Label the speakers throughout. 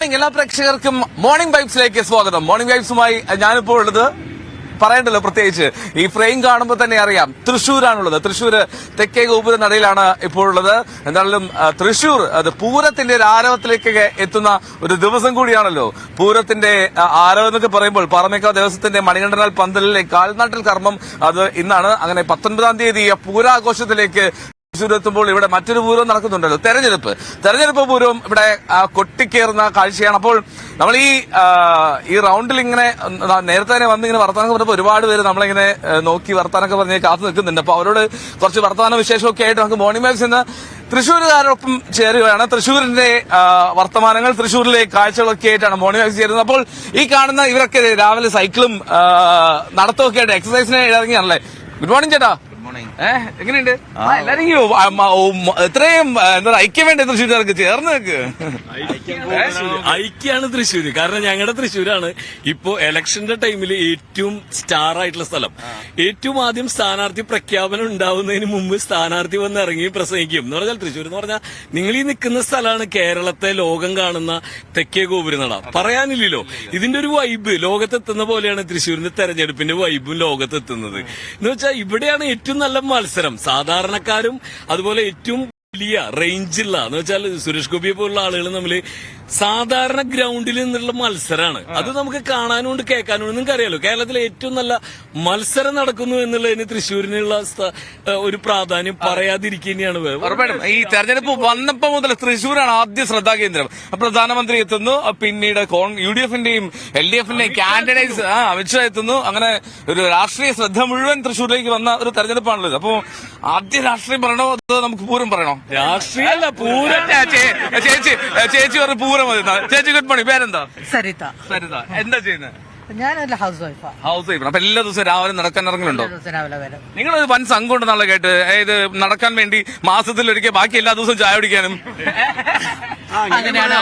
Speaker 1: എല്ലാ പ്രേക്ഷകർക്കും മോർണിംഗ് വൈബ്സിലേക്ക് സ്വാഗതം. മോർണിംഗ് വൈബ്സുമായി ഞാനിപ്പോൾ ഉള്ളത് പറയണ്ടല്ലോ, പ്രത്യേകിച്ച് ഈ ഫ്രെയിം കാണുമ്പോൾ തന്നെ അറിയാം തൃശ്ശൂരാണുള്ളത്. തൃശ്ശൂർ തെക്കേ ഗോപുര നടയിലാണ് ഇപ്പോൾ ഉള്ളത്. എന്തായാലും തൃശ്ശൂർ അത് പൂരത്തിന്റെ ഒരു ആരവത്തിലേക്ക് എത്തുന്ന ഒരു ദിവസം കൂടിയാണല്ലോ. പൂരത്തിന്റെ ആരവം എന്നൊക്കെ പറയുമ്പോൾ പാറമേക്കാവ് ദേവസ്വത്തിന്റെ മണികണ്ഠനാൽ പന്തലിലെ കാൽനാട്ടൽ കർമ്മം അത് ഇന്നാണ്. അങ്ങനെ 19-ാം തീയതി പൂരാഘോഷത്തിലേക്ക് എത്തുമ്പോൾ ഇവിടെ മറ്റൊരു പൂരവും നടക്കുന്നുണ്ടല്ലോ, തെരഞ്ഞെടുപ്പ് പൂരവും ഇവിടെ കൊട്ടിക്കേറുന്ന കാഴ്ചയാണ്. അപ്പോൾ നമ്മൾ ഈ റൗണ്ടിൽ ഇങ്ങനെ നേരത്തെ തന്നെ വന്നിങ്ങനെ വർത്താനൊക്കെ പറഞ്ഞപ്പോൾ ഒരുപാട് പേര് നമ്മളിങ്ങനെ നോക്കി വർത്താനൊക്കെ പറഞ്ഞ് കാത്തു നിൽക്കുന്നുണ്ട്. അപ്പൊ അവരോട് കുറച്ച് വർത്താന വിശേഷമൊക്കെ ആയിട്ട് നമുക്ക് മോർണിംഗ് വൈബ്സ് ഇന്ന് തൃശ്ശൂരുകാരോടൊപ്പം ചേരുകയാണ്. തൃശ്ശൂരിന്റെ വർത്തമാനങ്ങൾ, തൃശ്ശൂരിലെ കാഴ്ചകളൊക്കെ ആയിട്ടാണ് മോർണിംഗ് വൈബ്സ് ചേരുന്നത്. അപ്പോൾ ഈ കാണുന്ന ഇവരൊക്കെ രാവിലെ സൈക്കിളും നടത്തമൊക്കെ ആയിട്ട് എക്സസൈസിന് ഇറങ്ങിയാണല്ലേ. ഗുഡ് മോർണിംഗ് ചേട്ടാ. എങ്ങനെയുണ്ട് എല്ലാരും? എത്രയും എന്താ ഐക്യം വേണ്ടേ തൃശ്ശൂർക്കാർക്ക്? ചേർന്ന് നിൽക്ക്.
Speaker 2: ഐക്യാണ് തൃശ്ശൂര്. കാരണം ഞങ്ങളുടെ തൃശ്ശൂരാണ് ഇപ്പോ ഇലക്ഷന്റെ ടൈമിൽ ഏറ്റവും സ്റ്റാർ ആയിട്ടുള്ള സ്ഥലം. ഏറ്റവും ആദ്യം സ്ഥാനാർത്ഥി പ്രഖ്യാപനം ഉണ്ടാവുന്നതിന് മുമ്പ് സ്ഥാനാർത്ഥി വന്ന് ഇറങ്ങി പ്രസംഗിക്കും എന്ന് പറഞ്ഞാൽ തൃശ്ശൂർ എന്ന് പറഞ്ഞാൽ നിങ്ങൾ ഈ നിൽക്കുന്ന സ്ഥലമാണ് കേരളത്തെ ലോകം കാണുന്ന തെക്കേ ഗോപുരനട. പറയാനില്ലല്ലോ, ഇതിന്റെ ഒരു വൈബ് ലോകത്തെത്തുന്ന പോലെയാണ് തൃശ്ശൂരിന്റെ തെരഞ്ഞെടുപ്പിന്റെ വൈബും ലോകത്തെത്തുന്നത്. എന്ന് വെച്ചാൽ ഇവിടെയാണ് ഏറ്റവും നല്ല മത്സരം. സാധാരണക്കാരും അതുപോലെ ഏറ്റവും വലിയ റേഞ്ചുള്ള എന്ന് വെച്ചാൽ സുരേഷ് ഗോപിയെ പോലുള്ള ആളുകൾ തമ്മിൽ സാധാരണ ഗ്രൗണ്ടിൽ നിന്നുള്ള മത്സരമാണ്. അത് നമുക്ക് കാണാനുണ്ട് കേൾക്കാനുണ്ട്. നിങ്ങൾക്ക് അറിയാലോ, കേരളത്തിലെ ഏറ്റവും നല്ല മത്സരം നടക്കുന്നു എന്നുള്ളതിന് തൃശ്ശൂരിനുള്ള ഒരു പ്രാധാന്യം പറയാതിരിക്കുകയാണ്.
Speaker 1: ഉറപ്പായിട്ടും ഈ തെരഞ്ഞെടുപ്പ് വന്നപ്പോ മുതൽ തൃശ്ശൂരാണ് ആദ്യ ശ്രദ്ധാകേന്ദ്രം. പ്രധാനമന്ത്രി എത്തുന്നു, പിന്നീട് UDF-ന്റെയും LDF-ന്റെയും കാൻഡിഡേറ്റ്സ് അമിത്ഷാ എത്തുന്നു. അങ്ങനെ ഒരു രാഷ്ട്രീയ ശ്രദ്ധ മുഴുവൻ തൃശ്ശൂരിലേക്ക് വന്ന ഒരു തെരഞ്ഞെടുപ്പാണുള്ളത്. അപ്പൊ ആദ്യം രാഷ്ട്രീയം പറയണോ അതോ നമുക്ക് പൂരം പറയണോ?
Speaker 2: രാഷ്ട്രീയമല്ല, പൂരം.
Speaker 1: ചേച്ചി പറഞ്ഞ പൂരം മതി. ചേച്ചി ഗുഡ് മോർണിംഗ്. പേരെന്താ?
Speaker 3: സരിത.
Speaker 1: എന്താ ചെയ്യുന്നത്?
Speaker 3: ഞാനല്ല ഹൗസ് വൈഫാ.
Speaker 1: House wife. അപ്പൊ എല്ലാ ദിവസവും രാവിലെ നടക്കാൻ ഇറങ്ങലുണ്ടോ?
Speaker 3: രാവിലെ വരും.
Speaker 1: നിങ്ങൾ വൻ സംഘം ഉണ്ടെന്നുള്ള കേട്ട്, അതായത് നടക്കാൻ വേണ്ടി മാസത്തിലൊരിക്കൽ ബാക്കി എല്ലാ ദിവസവും ചായ കുടിക്കാനും.
Speaker 3: അങ്ങനെയാണ്.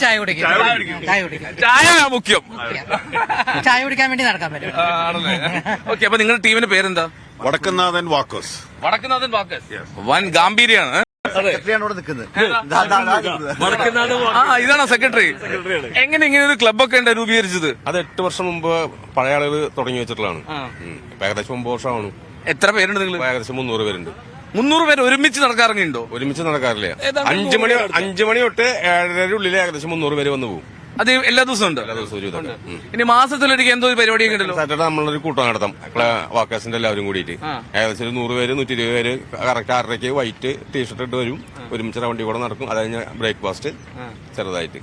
Speaker 3: ചായ കുടിക്കും.
Speaker 1: ചായ മുഖ്യം.
Speaker 3: ചായ കുടിക്കാൻ വേണ്ടി നടക്കാൻ പറ്റും.
Speaker 1: ആണല്ലേ? ഓക്കെ. അപ്പൊ നിങ്ങളുടെ ടീമിന്റെ പേരെന്താ?
Speaker 4: വടക്കുന്നാഥൻ വാക്കേഴ്സ്.
Speaker 1: വൻ ഗാംഭീര്യാണ്. ഇതാണോ സെക്രട്ടറി? എങ്ങനെ ഇങ്ങനെ ഒരു ക്ലബൊക്കെ ഉണ്ട് രൂപീകരിച്ചത്?
Speaker 4: അത് 8 വർഷം മുമ്പ് പഴയ ആളുകൾ തുടങ്ങി വെച്ചിട്ടുള്ളതാണ്. ഏകദേശം 9 വർഷമാണ്.
Speaker 1: എത്ര പേരുണ്ട് നിങ്ങൾ?
Speaker 4: ഏകദേശം 300 പേരുണ്ട്.
Speaker 1: 300 പേര് ഒരുമിച്ച് നടക്കാറുണ്ടോ?
Speaker 4: ഒരുമിച്ച് നടക്കാറില്ല. 5 മണി തൊട്ട് 7:30 ഉള്ളിൽ ഏകദേശം 300 പേര് വന്നു പോകും.
Speaker 1: അത് എല്ലാ ദിവസവും ഉണ്ട്?
Speaker 4: എല്ലാ ദിവസവും.
Speaker 1: ഇനി മാസത്തിലൊരിക്കൽ എന്തോ ഒരു പരിപാടിയൊക്കെ ഉണ്ടല്ലോ?
Speaker 4: സാറ്റർഡേ നമ്മളൊരു കൂട്ടം നടത്താം വാക്കേഴ്സിന്റെ എല്ലാവരും കൂടിയിട്ട്. ഏകദേശം 100 പേര് 120 പേര് കറക്റ്റ് 6:30 വൈറ്റ് ടീഷർട്ട് ഇട്ട് വരും. ഒരുമിച്ച് വണ്ടി കൂടെ നടക്കും. അത് കഴിഞ്ഞ ബ്രേക്ക്ഫാസ്റ്റ് ചെറുതായിട്ട്.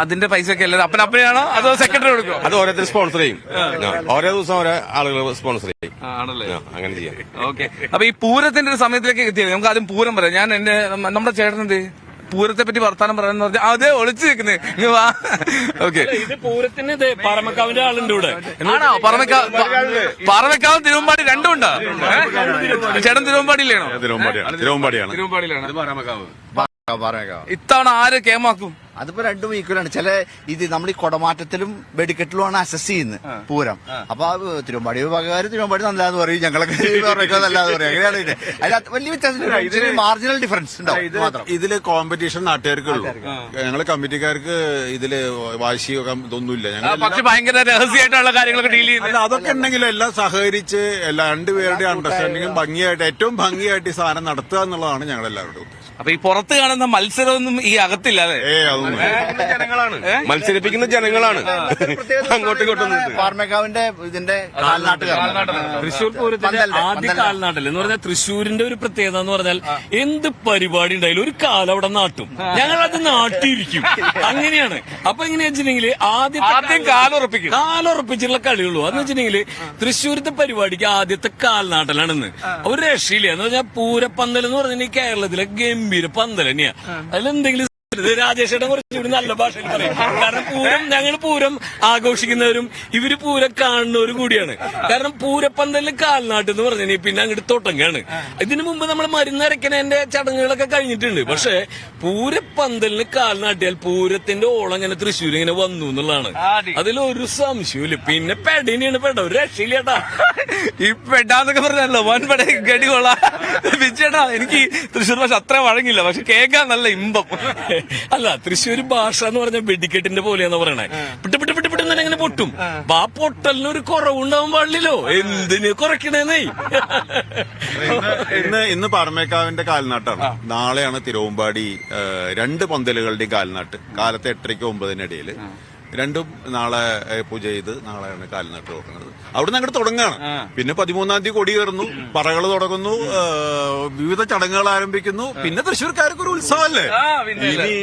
Speaker 1: അതിന്റെ പൈസ ഒക്കെ എല്ലാവരും അപ്പനപ്പനെയാണോ അതോ സെക്രട്ടറി കൊടുക്കും?
Speaker 4: അത് ഓരോരുത്തർ സ്പോൺസർ ചെയ്യും. ഓരോ ദിവസം ഓരോ ആളുകൾ സ്പോൺസർ ചെയ്യും.
Speaker 1: ആണല്ലേ?
Speaker 4: അങ്ങനെ ചെയ്യാം.
Speaker 1: ഓക്കെ. അപ്പൊ ഈ പൂരത്തിന്റെ ഒരു സമയത്തിലേക്ക് എത്തിയത് നമുക്ക് ആദ്യം പൂരം പറയാം. ഞാൻ നമ്മുടെ ചേട്ടനെന്ത് പൂരത്തെ പറ്റി വർത്താനം പറയാന്ന് പറഞ്ഞാൽ അതേ ഒളിച്ചു നിൽക്കുന്നേ. ഓക്കെ.
Speaker 2: ഇത് പൂരത്തിന് പാറമേക്കാവിന്റെ ആളുണ്ട് ഇവിടെ.
Speaker 1: ആണോ? പാറമേക്കാവ് തിരുവമ്പാടി രണ്ടും ഉണ്ടോ? ചേട്ടൻ തിരുവമ്പാടിയിലാണോ?
Speaker 4: തിരുവമ്പാടിയാണ്.
Speaker 1: ഇത്തവണ ആര് കേമാക്കും?
Speaker 5: അതിപ്പോ രണ്ടും ഈക്വലാണ്. ചില ഇത് നമ്മൾ ഈ കൊടമാറ്റത്തിലും വെടിക്കെട്ടിലുമാണ് അസസ് ചെയ്യുന്നത് പൂരം. അപ്പൊ തിരുവമ്പാടി വിഭാഗക്കാര് തിരുവമ്പാടി നല്ലതെന്ന് പറയും, ഞങ്ങളൊക്കെ നല്ലതെന്ന് പറയും. അങ്ങനെയാണ് ഇതിന്. അതിൽ വലിയ വ്യത്യാസം, മാർജിനൽ ഡിഫറൻസ് ഉണ്ടാവും.
Speaker 4: ഇതില് കോമ്പറ്റീഷൻ നാട്ടുകാർക്ക് ഉള്ളൂ. ഞങ്ങള് കമ്മിറ്റിക്കാർക്ക് ഇതില് വാശിയോ ഇതൊന്നുമില്ല.
Speaker 1: പക്ഷെ ഭയങ്കര രഹസ്യമായിട്ടുള്ള കാര്യങ്ങളൊക്കെ ഡീൽ ചെയ്യുന്നത്
Speaker 4: അതൊക്കെ ഉണ്ടെങ്കിലും എല്ലാം സഹകരിച്ച് രണ്ടുപേരുടെ അണ്ടർസ്റ്റാൻഡിങ്ങും ഭംഗിയായിട്ട് ഏറ്റവും ഭംഗിയായിട്ട് ഈ സാധനം നടത്തുക എന്നുള്ളതാണ് ഞങ്ങളെല്ലാവരുടെ ഉദ്ദേശം.
Speaker 1: അപ്പൊ ഈ പുറത്ത് കാണുന്ന മത്സരമൊന്നും ഈ അകത്തില്ല അല്ലേ?
Speaker 4: ജനങ്ങളാണ് മത്സരിപ്പിക്കുന്ന ജനങ്ങളാണ്. അങ്ങോട്ടും ഇങ്ങോട്ടും
Speaker 5: പാറമേക്കാവിന്റെ ഇതിന്റെ
Speaker 2: തൃശ്ശൂർ പൂരത്തിന്റെ ആദ്യ കാൽനാട്ടൽ എന്ന് പറഞ്ഞാൽ തൃശ്ശൂരിന്റെ ഒരു പ്രത്യേകത എന്ന് പറഞ്ഞാൽ എന്ത് പരിപാടി ഉണ്ടായാലും ഒരു കാലം അവിടെ നാട്ടും, ഞങ്ങളത് നാട്ടിയിരിക്കും. അങ്ങനെയാണ്. അപ്പൊ എങ്ങനെയാ വെച്ചിട്ടുണ്ടെങ്കിൽ ആദ്യം കാലുറപ്പിച്ചിട്ടുള്ള കളിയുള്ളൂ. അതെന്ന് വെച്ചിട്ടുണ്ടെങ്കിൽ തൃശ്ശൂരത്തെ പരിപാടിക്ക് ആദ്യത്തെ കാൽനാട്ടലാണെന്ന് ഒരു രക്ഷയില്ല. എന്ന് പറഞ്ഞാൽ പൂരപ്പന്തൽ എന്ന് പറഞ്ഞിട്ടുണ്ടെങ്കിൽ കേരളത്തിലെ ഗംഭീര പന്തൽ തന്നെയാ. അതിലെന്തെങ്കിലും രാജേഷേട്ടൻ കുറച്ചുകൂടി നല്ല ഭാഷയിൽ പറയും. കാരണം ഞങ്ങൾ പൂരം ആഘോഷിക്കുന്നവരും ഇവര് പൂരം കാണുന്നവരും കൂടിയാണ്. കാരണം പൂരപ്പന്തലിൽ കാൽനാട്ട് എന്ന് പറഞ്ഞു പിന്നെ അങ്ങോട്ട് തൊട്ടങ്ങാണ്. ഇതിനു മുമ്പ് നമ്മൾ മരുന്നരക്കണേന്റെ ചടങ്ങുകളൊക്കെ കഴിഞ്ഞിട്ടുണ്ട്. പക്ഷെ പൂരപ്പന്തലിന് കാൽനാട്ടിയാൽ പൂരത്തിന്റെ ഓളം ഇങ്ങനെ തൃശ്ശൂർ ഇങ്ങനെ വന്നു എന്നുള്ളതാണ്. അതിലൊരു സംശയമില്ല. പിന്നെ പെടനെയാണ് ഒരു രക്ഷയില്ലേട്ടാ.
Speaker 1: ഈ പെടാന്നൊക്കെ പറഞ്ഞല്ലോ വൻപട ഗടി കൊള്ളാം. വിജയേട്ടാ, എനിക്ക് തൃശ്ശൂർ ഭാഷ അത്ര വഴങ്ങില്ല, പക്ഷെ കേൾക്കാൻ നല്ല ഇമ്പം.
Speaker 2: അല്ല, തൃശ്ശൂർ ഭാഷ എന്ന് പറഞ്ഞ വെടിക്കെട്ടിന്റെ പോലെയാന്ന് പറയണേ. പിട്ട് പിട്ട് പിട്ട് പിട്ട് ഇങ്ങനെ പൊട്ടും. അപ്പൊ ആ പൊട്ടലിനൊരു കുറവുണ്ടാവാൻ പാടില്ലല്ലോ. എന്തിന് കുറയ്ക്കണേന്നേ.
Speaker 6: ഇന്ന് പാറമേക്കാവിന്റെ കാൽനാട്ടാണ്. നാളെയാണ് തിരുവമ്പാടി 2 പന്തലുകളുടെയും കാൽനാട്ട്. കാലത്ത് 8:30 9:00 രണ്ടും നാളെ പൂജ ചെയ്ത് നാളെയാണ് കാൽനാട്ട് തുറക്കുന്നത്. അവിടുന്ന് അങ്ങോട്ട് തുടങ്ങുകയാണ്. പിന്നെ 13-ാം തീയതി കൊടി കയറുന്നു, പറകൾ തുടങ്ങുന്നു, വിവിധ ചടങ്ങുകൾ ആരംഭിക്കുന്നു. പിന്നെ തൃശ്ശൂർക്കാർക്ക് ഒരു ഉത്സവമല്ലേ.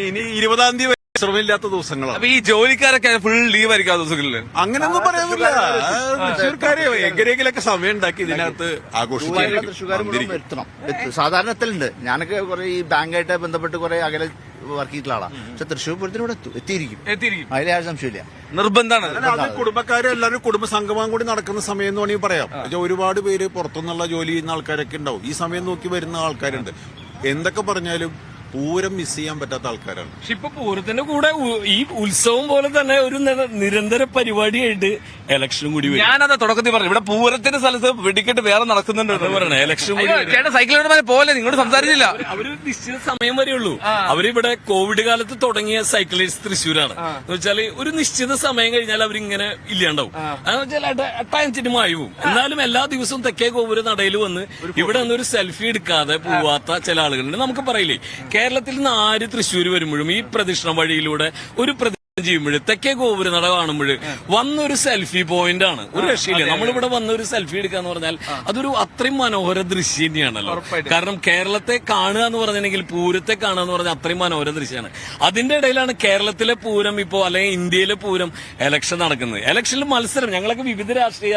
Speaker 6: ഇനി 20-ാം തീയതി ശ്രമമില്ലാത്ത ദിവസങ്ങളാണ്.
Speaker 1: അപ്പൊ ഈ ജോലിക്കാരൊക്കെ ഫുൾ ലീവ് ആയിരിക്കും ആ ദിവസങ്ങളില്.
Speaker 6: അങ്ങനെയൊന്നും പറയാനില്ല. തൃശ്ശൂർക്കാരെ എങ്ങനെയെങ്കിലൊക്കെ സമയം ഉണ്ടാക്കി ഇതിനകത്ത് ആഘോഷിക്കാൻ
Speaker 5: സാധാരണ എത്തലുണ്ട്. ഞാനൊക്കെ കുറെ ഈ ബാങ്കായിട്ട് ബന്ധപ്പെട്ട് കുറെ അകലെ വർക്ക് ചെയ്തിട്ടുള്ള ആളാണ്. പക്ഷെ തൃശ്ശൂർ പൂരത്തിന് ഇവിടെ എത്തിയിരിക്കും. അതിൽ യാതൊരു സംശയമില്ല.
Speaker 1: നിർബന്ധമാണ്.
Speaker 6: അത് കുടുംബക്കാരെ എല്ലാവരും കുടുംബ സംഗമം കൂടി നടക്കുന്ന സമയം എന്ന് വേണമെങ്കിൽ പറയാം. ഒരുപാട് പേര് പുറത്തുനിന്നുള്ള ജോലി ചെയ്യുന്ന ആൾക്കാരൊക്കെ ഉണ്ടാവും. ഈ സമയം നോക്കി വരുന്ന ആൾക്കാരുണ്ട്. എന്തൊക്കെ പറഞ്ഞാലും പൂരം മിസ് ചെയ്യാൻ പറ്റാത്ത ആൾക്കാരാണ്.
Speaker 2: പക്ഷെ ഇപ്പൊ പൂരത്തിന്റെ കൂടെ ഈ ഉത്സവം പോലെ തന്നെ ഒരു നിരന്തര പരിപാടിയായിട്ട് ഇലക്ഷനും കൂടി വരും.
Speaker 1: ഞാനത് തുടക്കത്തിൽ പറഞ്ഞു. ഇവിടെ പൂരത്തിന്റെ സ്ഥലത്ത് വെടിക്കെട്ട് വേറെ നടക്കുന്നുണ്ട്
Speaker 2: പറയണേ. ഇലക്ഷൻ കൂടി
Speaker 1: ചേട്ടാ സൈക്കിളോട് പോലെ നിങ്ങളോട് സംസാരിച്ചില്ല.
Speaker 2: അവര് നിശ്ചിത സമയം വരെയുള്ളൂ. അവരിവിടെ കോവിഡ് കാലത്ത് തുടങ്ങിയ സൈക്കിളിസ്റ്റ് തൃശ്ശൂരാണ്. എന്ന് വെച്ചാല് ഒരു നിശ്ചിത സമയം കഴിഞ്ഞാൽ അവരിങ്ങനെ ഇല്ലാണ്ടാവും. അതെന്ന് വെച്ചാൽ അട്ടാഞ്ചിന് മായവും. എന്നാലും എല്ലാ ദിവസവും തെക്കേ കോവൂര നടയിൽ വന്ന് ഇവിടെ നിന്ന് ഒരു സെൽഫി എടുക്കാതെ പോവാത്ത ചില ആളുകളുണ്ട്. നമുക്ക് പറയില്ലേ, കേരളത്തിൽ നിന്ന് ആര് തൃശ്ശൂർ വരുമ്പോഴും ഈ പ്രദക്ഷിണ വഴിയിലൂടെ ഒരു ചെയ്യുമ്പോൾ തെക്കേ ഗോപുര നട കാണുമ്പോൾ വന്നൊരു സെൽഫി പോയിന്റ് ആണ്. ഒരു രക്ഷയില്ല. നമ്മളിവിടെ വന്നൊരു സെൽഫി എടുക്കാന്ന് പറഞ്ഞാൽ അതൊരു അത്രയും മനോഹര ദൃശ്യം തന്നെയാണല്ലോ. കാരണം കേരളത്തെ കാണുക എന്ന് പറഞ്ഞിട്ടുണ്ടെങ്കിൽ പൂരത്തെ കാണുക എന്ന് പറഞ്ഞാൽ അത്രയും മനോഹര ദൃശ്യമാണ്. അതിന്റെ ഇടയിലാണ് കേരളത്തിലെ പൂരം ഇപ്പോ അല്ലെങ്കിൽ ഇന്ത്യയിലെ പൂരം ഇലക്ഷൻ നടക്കുന്നത്. ഇലക്ഷനിൽ മത്സരം. ഞങ്ങളൊക്കെ വിവിധ രാഷ്ട്രീയ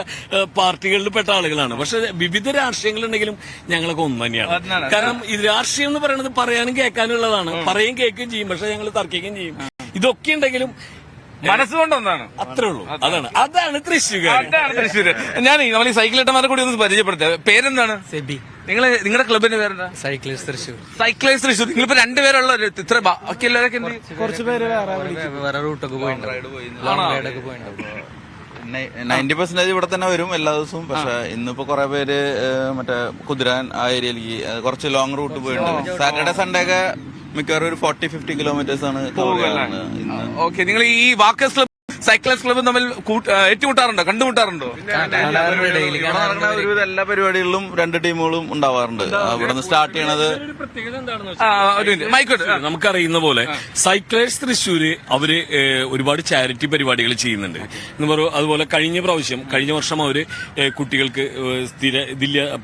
Speaker 2: പാർട്ടികളിൽ പെട്ട ആളുകളാണ്. പക്ഷെ വിവിധ രാഷ്ട്രീയങ്ങളുണ്ടെങ്കിലും ഞങ്ങളൊക്കെ ഒന്ന് തന്നെയാണ്. കാരണം ഈ രാഷ്ട്രീയം എന്ന് പറയുന്നത് പറയാനും കേൾക്കാനുള്ളതാണ്. പറയുകയും കേൾക്കുകയും ചെയ്യും. പക്ഷെ ഞങ്ങൾ തർക്കിക്കുകയും ചെയ്യും. ഇതൊക്കെ ഉണ്ടെങ്കിലും
Speaker 1: മനസ്സുകൊണ്ടൊന്നാണ്.
Speaker 2: അത്രേ ഉള്ളൂ. അതാണ് തൃശ്ശൂർ.
Speaker 1: ഞാൻ നമ്മൾ ഈ സൈക്കിളേട്ടന്മാരെ കൂടി ഒന്ന് പരിചയപ്പെടുത്താം. പേരെന്താണ്?
Speaker 3: സെബി.
Speaker 1: നിങ്ങളുടെ ക്ലബിന്റെ പേരെന്താ?
Speaker 3: സൈക്ലിസ്റ്റ് തൃശ്ശൂർ.
Speaker 1: സൈക്ലേഴ്സ് തൃശ്ശൂർ. നിങ്ങളിപ്പോ 2 പേരുള്ള ഇത്ര ബാക്കി എല്ലാവരൊക്കെ
Speaker 3: കുറച്ച് പേര് വേറെ റൂട്ടൊക്കെ പോയിട്ടുണ്ട്.
Speaker 7: 90% ഇവിടെ തന്നെ വരും എല്ലാ ദിവസവും. പക്ഷെ ഇന്നിപ്പോ കുറെ പേര് മറ്റേ കുതിരാൻ ആ ഏരിയയിലേക്ക് കുറച്ച് ലോങ് റൂട്ട് പോയിട്ടുണ്ട്. സാറ്റർഡേ സൺഡേ ഒക്കെ മിക്കവാറും ഒരു 40-50 കിലോമീറ്റേഴ്സ് ആണ് ഇന്ന്.
Speaker 1: ഓക്കെ. നിങ്ങൾ ഈ വാക്കേഴ്സ് ക്ലബ് സൈക്ലേഴ്സ് ക്ലബ് തമ്മിൽ ഏറ്റുമുട്ടാറുണ്ടോ? കണ്ടുമുട്ടാറുണ്ടോ?
Speaker 7: ഒരുവിധ എല്ലാ പരിപാടികളിലും 2 ടീമുകളും ഉണ്ടാവാറുണ്ട്. ഇവിടെ നിന്ന് സ്റ്റാർട്ട് ചെയ്യണത്
Speaker 2: നമുക്കറിയുന്ന പോലെ സൈക്ലേഴ്സ് തൃശ്ശൂര് അവര് ഒരുപാട് ചാരിറ്റി പരിപാടികൾ ചെയ്യുന്നുണ്ട് എന്ന് പറയും. അതുപോലെ കഴിഞ്ഞ വർഷം അവര് കുട്ടികൾക്ക്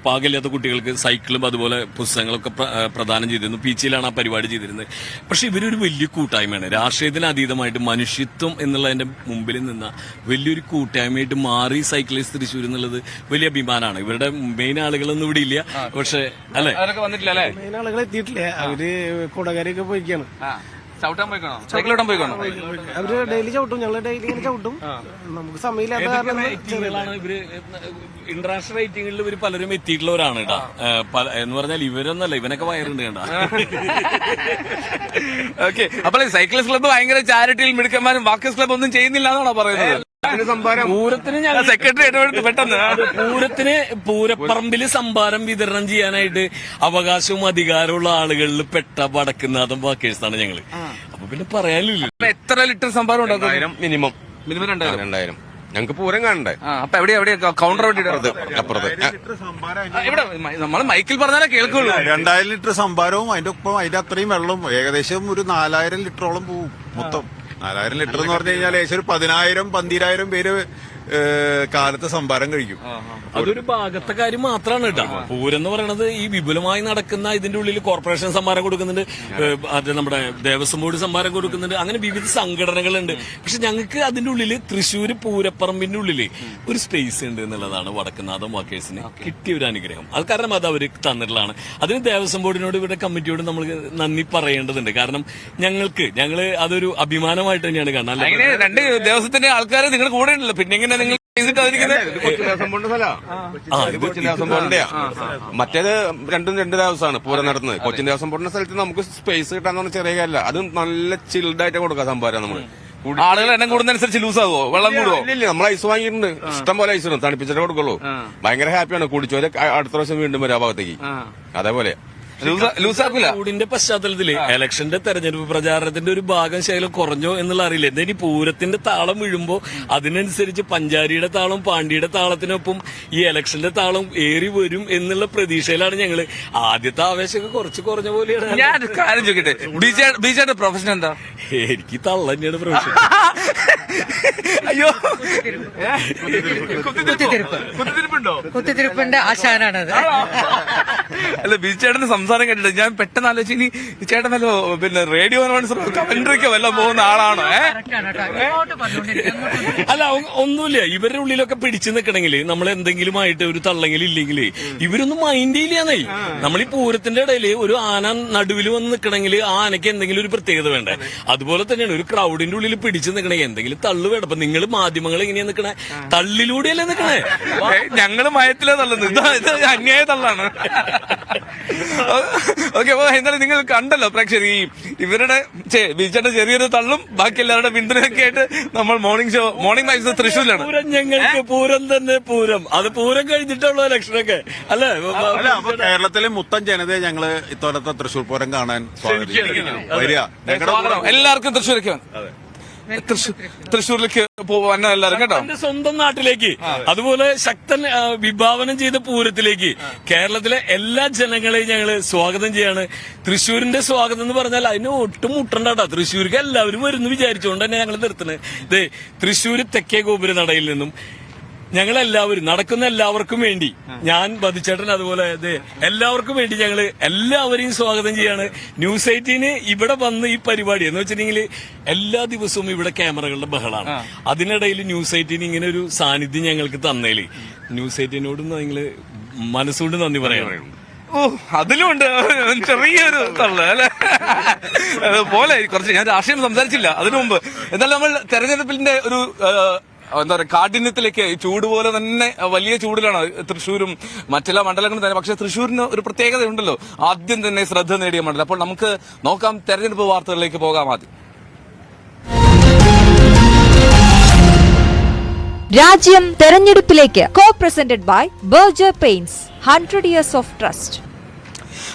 Speaker 2: പാകില്ലാത്ത കുട്ടികൾക്ക് സൈക്കിളും അതുപോലെ പുസ്തകങ്ങളൊക്കെ പ്രദാനം ചെയ്തിരുന്നു. പീച്ചിയിലാണ് ആ പരിപാടി ചെയ്തിരുന്നത്. പക്ഷെ ഇവരൊരു വലിയ കൂട്ടായ്മയാണ്. രാഷ്ട്രീയത്തിന് അതീതമായിട്ട് മനുഷ്യത്വം എന്നുള്ളതിന്റെ മുമ്പിൽ നിന്ന വലിയൊരു കൂട്ടായ്മയായിട്ട് മാറി സൈക്ലിസ്റ്റ് തൃശ്ശൂർ എന്നുള്ളത് വലിയ അഭിമാനമാണ്. ഇവരുടെ മെയിൻ ആളുകളൊന്നും ഇവിടെ ഇല്ല. പക്ഷെ അല്ലെ
Speaker 1: വന്നിട്ടില്ല അല്ലെ?
Speaker 8: മെയിൻ ആളുകൾ എത്തിയിട്ടില്ല. അവര് കൂടകാരിയൊക്കെ പോയിക്കാണ്.
Speaker 1: ചവിട്ടാൻ പോയിക്കണോ? സൈക്കിളോട്ടാൻ പോയിക്കണോ?
Speaker 8: അവര് ഡെയിലി ചവിട്ടും. ഞങ്ങള് ഡെയിലി ഇങ്ങനെ ചവിട്ടും. നമുക്ക് സമയമില്ലാത്ത കാരണം
Speaker 2: ഇവര് ഇന്റർനാഷണൽ റേറ്റിംഗിൽ ഇവര് പലരും എത്തിയിട്ടുള്ളവരാണ് കേട്ടോ. എന്ന് പറഞ്ഞാൽ ഇവരൊന്നല്ല, ഇവനൊക്കെ വയറുണ്ട് കേട്ടോ.
Speaker 1: ഓക്കെ. അപ്പോൾ സൈക്ലിസ്റ്റ് ക്ലബ്ബ് ഭയങ്കര ചാരിറ്റിയിൽ മിടുക്കന്മാരും വാക്കേഴ്സ് ക്ലബ്ബ് ഒന്നും ചെയ്യുന്നില്ല എന്നാണോ പറയുന്നത്?
Speaker 2: പൂരത്തിന് ഞങ്ങൾ
Speaker 1: സെക്രട്ടറി ഇടപെട്ട് പെട്ടെന്ന്
Speaker 2: പൂരത്തിന് പൂരപ്പറമ്പില് സംഭാരം വിതരണം ചെയ്യാനായിട്ട് അവകാശവും അധികാരമുള്ള ആളുകളിൽ പെട്ട വടക്കുന്നാഥം വാക്കേഴ്സാണ് ഞങ്ങള്. അപ്പൊ പിന്നെ പറയാനില്ല.
Speaker 1: എത്ര ലിറ്റർ സംഭാരം ഉണ്ടാക്കും?
Speaker 4: മിനിമം
Speaker 1: 2000.
Speaker 4: ഞങ്ങൾക്ക് പൂരം കാണണ്ടേ?
Speaker 1: അപ്പൊ എവിടെയാ കൗണ്ടർ
Speaker 4: അപ്പുറത്ത്
Speaker 1: ഇവിടെ നമ്മൾ മൈക്കിൽ പറഞ്ഞാലേ കേൾക്കുള്ളൂ.
Speaker 6: 2000 ലിറ്റർ സംഭാരവും അതിന്റെ ഒപ്പം അതിന്റെ അത്രയും വെള്ളം ഏകദേശം ഒരു 4000 ലിറ്ററോളം പോവും മൊത്തം. 4000 ലിറ്റർ എന്ന് പറഞ്ഞു കഴിഞ്ഞാൽ ഏകദേശം ഒരു 10,000-12,000 പേര് കാലത്ത് സംഭാരം കഴിക്കും.
Speaker 2: അതൊരു ഭാഗത്തെ കാര്യം മാത്രമാണ് കേട്ടോ. പൂരം എന്ന് പറയുന്നത് ഈ വിപുലമായി നടക്കുന്ന ഇതിന്റെ ഉള്ളിൽ കോർപ്പറേഷൻ സംഭാരം കൊടുക്കുന്നുണ്ട്, അത് നമ്മുടെ ദേവസ്വം ബോർഡ് സംഭാരം കൊടുക്കുന്നുണ്ട്. അങ്ങനെ വിവിധ സംഘടനകളുണ്ട്. പക്ഷെ ഞങ്ങൾക്ക് അതിന്റെ ഉള്ളിൽ തൃശ്ശൂർ പൂരപ്പറമ്പിന്റെ ഉള്ളിൽ ഒരു സ്പേസ് ഉണ്ട് എന്നുള്ളതാണ് വടക്കുന്നാഥം വാക്കേഴ്സിന് കിട്ടിയ ഒരു അനുഗ്രഹം. അത് കാരണം അത് അവർ തന്നിട്ടുള്ളതാണ്. അതിന് ദേവസ്വം ബോർഡിനോട് ഇവിടെ കമ്മിറ്റിയോട് നമ്മൾ നന്ദി പറയേണ്ടതുണ്ട്. കാരണം ഞങ്ങള് അതൊരു അഭിമാനമായിട്ട് തന്നെയാണ് കാണുന്നത്.
Speaker 1: അങ്ങനെ 2 ദിവസത്തിന്റെ ആൾക്കാർ നിങ്ങളുടെ കൂടെ ഉണ്ടല്ലോ. പിന്നെ എങ്ങനെ നിങ്ങൾ
Speaker 4: മറ്റേത് 2 ദിവസമാണ് പൂരം നടത്തുന്നത്. കൊച്ചിൻ ദേവസ്വം ബോർഡിന്റെ സ്ഥലത്ത് നമുക്ക് സ്പേസ് കിട്ടാന്ന് ചെറിയ കാര്യമല്ല. അത് നല്ല ചിൽഡായിട്ട് കൊടുക്കാം സംഭാരം. നമ്മള്
Speaker 1: ആളുകൾ എണ്ണം കൂടുന്നതനുസരിച്ച് ലൂസ് ആകുമോ? വെള്ളം കൂടുവോ?
Speaker 4: ഇല്ല, നമ്മൾ ഐസ് വാങ്ങിയിട്ടുണ്ട്. ഇഷ്ടം പോലെ ഐസ് തണുപ്പിച്ചിട്ടേ കൊടുക്കുള്ളൂ. ഭയങ്കര ഹാപ്പിയാണ്. കുടിച്ചവര് അടുത്ത പ്രാവശ്യം വീണ്ടും വരും ആ ഭാഗത്തേക്ക്. അതേപോലെ
Speaker 1: ലൂസാക്കില്ല.
Speaker 2: ചൂടിന്റെ പശ്ചാത്തലത്തില് ഇലക്ഷന്റെ തെരഞ്ഞെടുപ്പ് പ്രചാരണത്തിന്റെ ഒരു ഭാഗം ശകലം കുറഞ്ഞോ എന്നുള്ള അറിയില്ല. എന്താ ഇനി പൂരത്തിന്റെ താളം വീഴുമ്പോ അതിനനുസരിച്ച് പഞ്ചാരിയുടെ താളം പാണ്ടിയുടെ താളത്തിനൊപ്പം ഈ ഇലക്ഷന്റെ താളം ഏറി വരും എന്നുള്ള പ്രതീക്ഷയിലാണ് ഞങ്ങള്. ആദ്യത്തെ ആവേശമൊക്കെ കുറച്ച് കുറഞ്ഞ പോലെയാണ്.
Speaker 1: ഞാൻ കാര്യം ചോദിക്കട്ടെ, ബിജെയുടെ പ്രൊഫഷൻ എന്താ?
Speaker 2: എനിക്ക് തള്ള തന്നെയാണ് പ്രശ്നം.
Speaker 1: അയ്യോ,
Speaker 3: കുത്തിത്തിരിപ്പിന്റെ ആശാനാണത്.
Speaker 1: അല്ല, ബിജുചേട്ടന്റെ സംസാരം കേട്ടിട്ട് ഞാൻ പെട്ടെന്ന് ആലോചിച്ച് ഇനി ചേട്ടൻ വല്ലോ പിന്നെ റേഡിയോ അനൗൺസർ കമന്ററിക്ക് വല്ലതും പോകുന്ന ആളാണോ?
Speaker 2: അല്ല, ഒന്നുമില്ല. ഇവരുടെ ഉള്ളിലൊക്കെ പിടിച്ചു നിൽക്കണമെങ്കിൽ നമ്മൾ എന്തെങ്കിലുമായിട്ട് ഒരു തള്ളെങ്കിലും ഇല്ലെങ്കിൽ ഇവരൊന്നും മൈൻഡ് ഇല്ലാന്നേ. നമ്മൾ ഈ പൂരത്തിന്റെ ഇടയിൽ ഒരു ആന നടുവിൽ വന്ന് നിൽക്കണമെങ്കിൽ ആ ആനയ്ക്ക് എന്തെങ്കിലും ഒരു പ്രത്യേകത വേണ്ടേ? അതുപോലെ തന്നെയാണ് ഒരു ക്രൗഡിന്റെ ഉള്ളിൽ പിടിച്ചു നിൽക്കണമെങ്കിൽ എന്തെങ്കിലും തള്ളു വേണം. അപ്പൊ നിങ്ങൾ മാധ്യമങ്ങൾ എങ്ങനെയാ നിൽക്കണേ? തള്ളിലൂടെയല്ലേ നിൽക്കണേ?
Speaker 1: ഞങ്ങള് മയത്തിലേ തള്ളുന്നു, ഇത് അന്യായ തള്ളാണ്. ഓക്കെ, അപ്പൊ എന്തായാലും നിങ്ങൾ കണ്ടല്ലോ പ്രേക്ഷകർ, ഈ ഇവരുടെ ബിജുചേട്ടന്റെ ചെറിയൊരു തള്ളും ബാക്കി എല്ലാവരുടെ പിന്തുണയൊക്കെ ആയിട്ട് നമ്മൾ മോർണിംഗ് വൈബ്സ് തൃശ്ശൂരിലാണ്.
Speaker 2: പൂരം ഞങ്ങൾക്ക് പൂരം തന്നെ പൂരം. അത് പൂരം കഴിഞ്ഞിട്ടുള്ള ഇലക്ഷനൊക്കെ അല്ലേ?
Speaker 6: അപ്പൊ കേരളത്തിലെ മൊത്തം ജനതയെ ഞങ്ങള് ഇത്തവണത്തെ തൃശ്ശൂർ പൂരം കാണാൻ വരിക.
Speaker 1: എല്ലാവർക്കും തൃശ്ശൂരേക്ക് തൃശ്ശൂരിലേക്ക് പോവാൻ എല്ലാവരും കേട്ടോ,
Speaker 2: എന്റെ സ്വന്തം നാട്ടിലേക്ക്. അതുപോലെ ശക്തൻ വിഭാവനം ചെയ്ത പൂരത്തിലേക്ക് കേരളത്തിലെ എല്ലാ ജനങ്ങളെയും ഞങ്ങള് സ്വാഗതം ചെയ്യാണ്. തൃശ്ശൂരിന്റെ സ്വാഗതം എന്ന് പറഞ്ഞാൽ അതിന് ഒട്ടും മുട്ടണ്ടാട്ടോ. തൃശ്ശൂർക്ക് എല്ലാവരും വരുന്നു വിചാരിച്ചുകൊണ്ട് തന്നെ ഞങ്ങൾ നിർത്തുന്നത്. തൃശ്ശൂർ തെക്കേ ഗോപുര നടയിൽ നിന്നും ഞങ്ങളെല്ലാവരും നടക്കുന്ന എല്ലാവർക്കും വേണ്ടി, ഞാൻ ബദിച്ചേട്ടൻ അതുപോലെ എല്ലാവർക്കും വേണ്ടി ഞങ്ങള് എല്ലാവരെയും സ്വാഗതം ചെയ്യാണ്. ന്യൂസ് 18 ഇവിടെ വന്ന് ഈ പരിപാടി എന്ന് വെച്ചിട്ടുണ്ടെങ്കിൽ എല്ലാ ദിവസവും ഇവിടെ ക്യാമറകളുടെ ബഹളാണ്. അതിനിടയിൽ ന്യൂസ് 18 ഇങ്ങനെ ഒരു സാന്നിധ്യം ഞങ്ങൾക്ക് തന്നേല് ന്യൂസ് 18നോട് നിങ്ങള് മനസ്സുകൊണ്ട് നന്ദി പറയണം.
Speaker 1: ഓ, അതിലുമുണ്ട് ചെറിയൊരു തള്ളു അല്ലെ പോലെ. കുറച്ച് ഞാൻ രാഷ്ട്രീയം സംസാരിച്ചില്ല അതിനു മുമ്പ്. എന്നാലും നമ്മൾ തെരഞ്ഞെടുപ്പിന്റെ ഒരു എന്താ പറയുക കാഠിന്യത്തിലേക്ക്, ചൂട് പോലെ തന്നെ വലിയ ചൂടിലാണ് തൃശ്ശൂരും മറ്റെല്ലാ മണ്ഡലങ്ങളും തന്നെ. പക്ഷെ തൃശ്ശൂരിന് ഒരു പ്രത്യേകത ഉണ്ടല്ലോ, ആദ്യം തന്നെ ശ്രദ്ധ നേടിയ മണ്ഡലം. അപ്പോൾ നമുക്ക് നോക്കാം, തെരഞ്ഞെടുപ്പ് വാർത്തകളിലേക്ക് പോകാം. ആദ്യം
Speaker 9: രാജ്യം തെരഞ്ഞെടുപ്പിലേക്ക്. Co presented by Berger paints, 100 years of trust.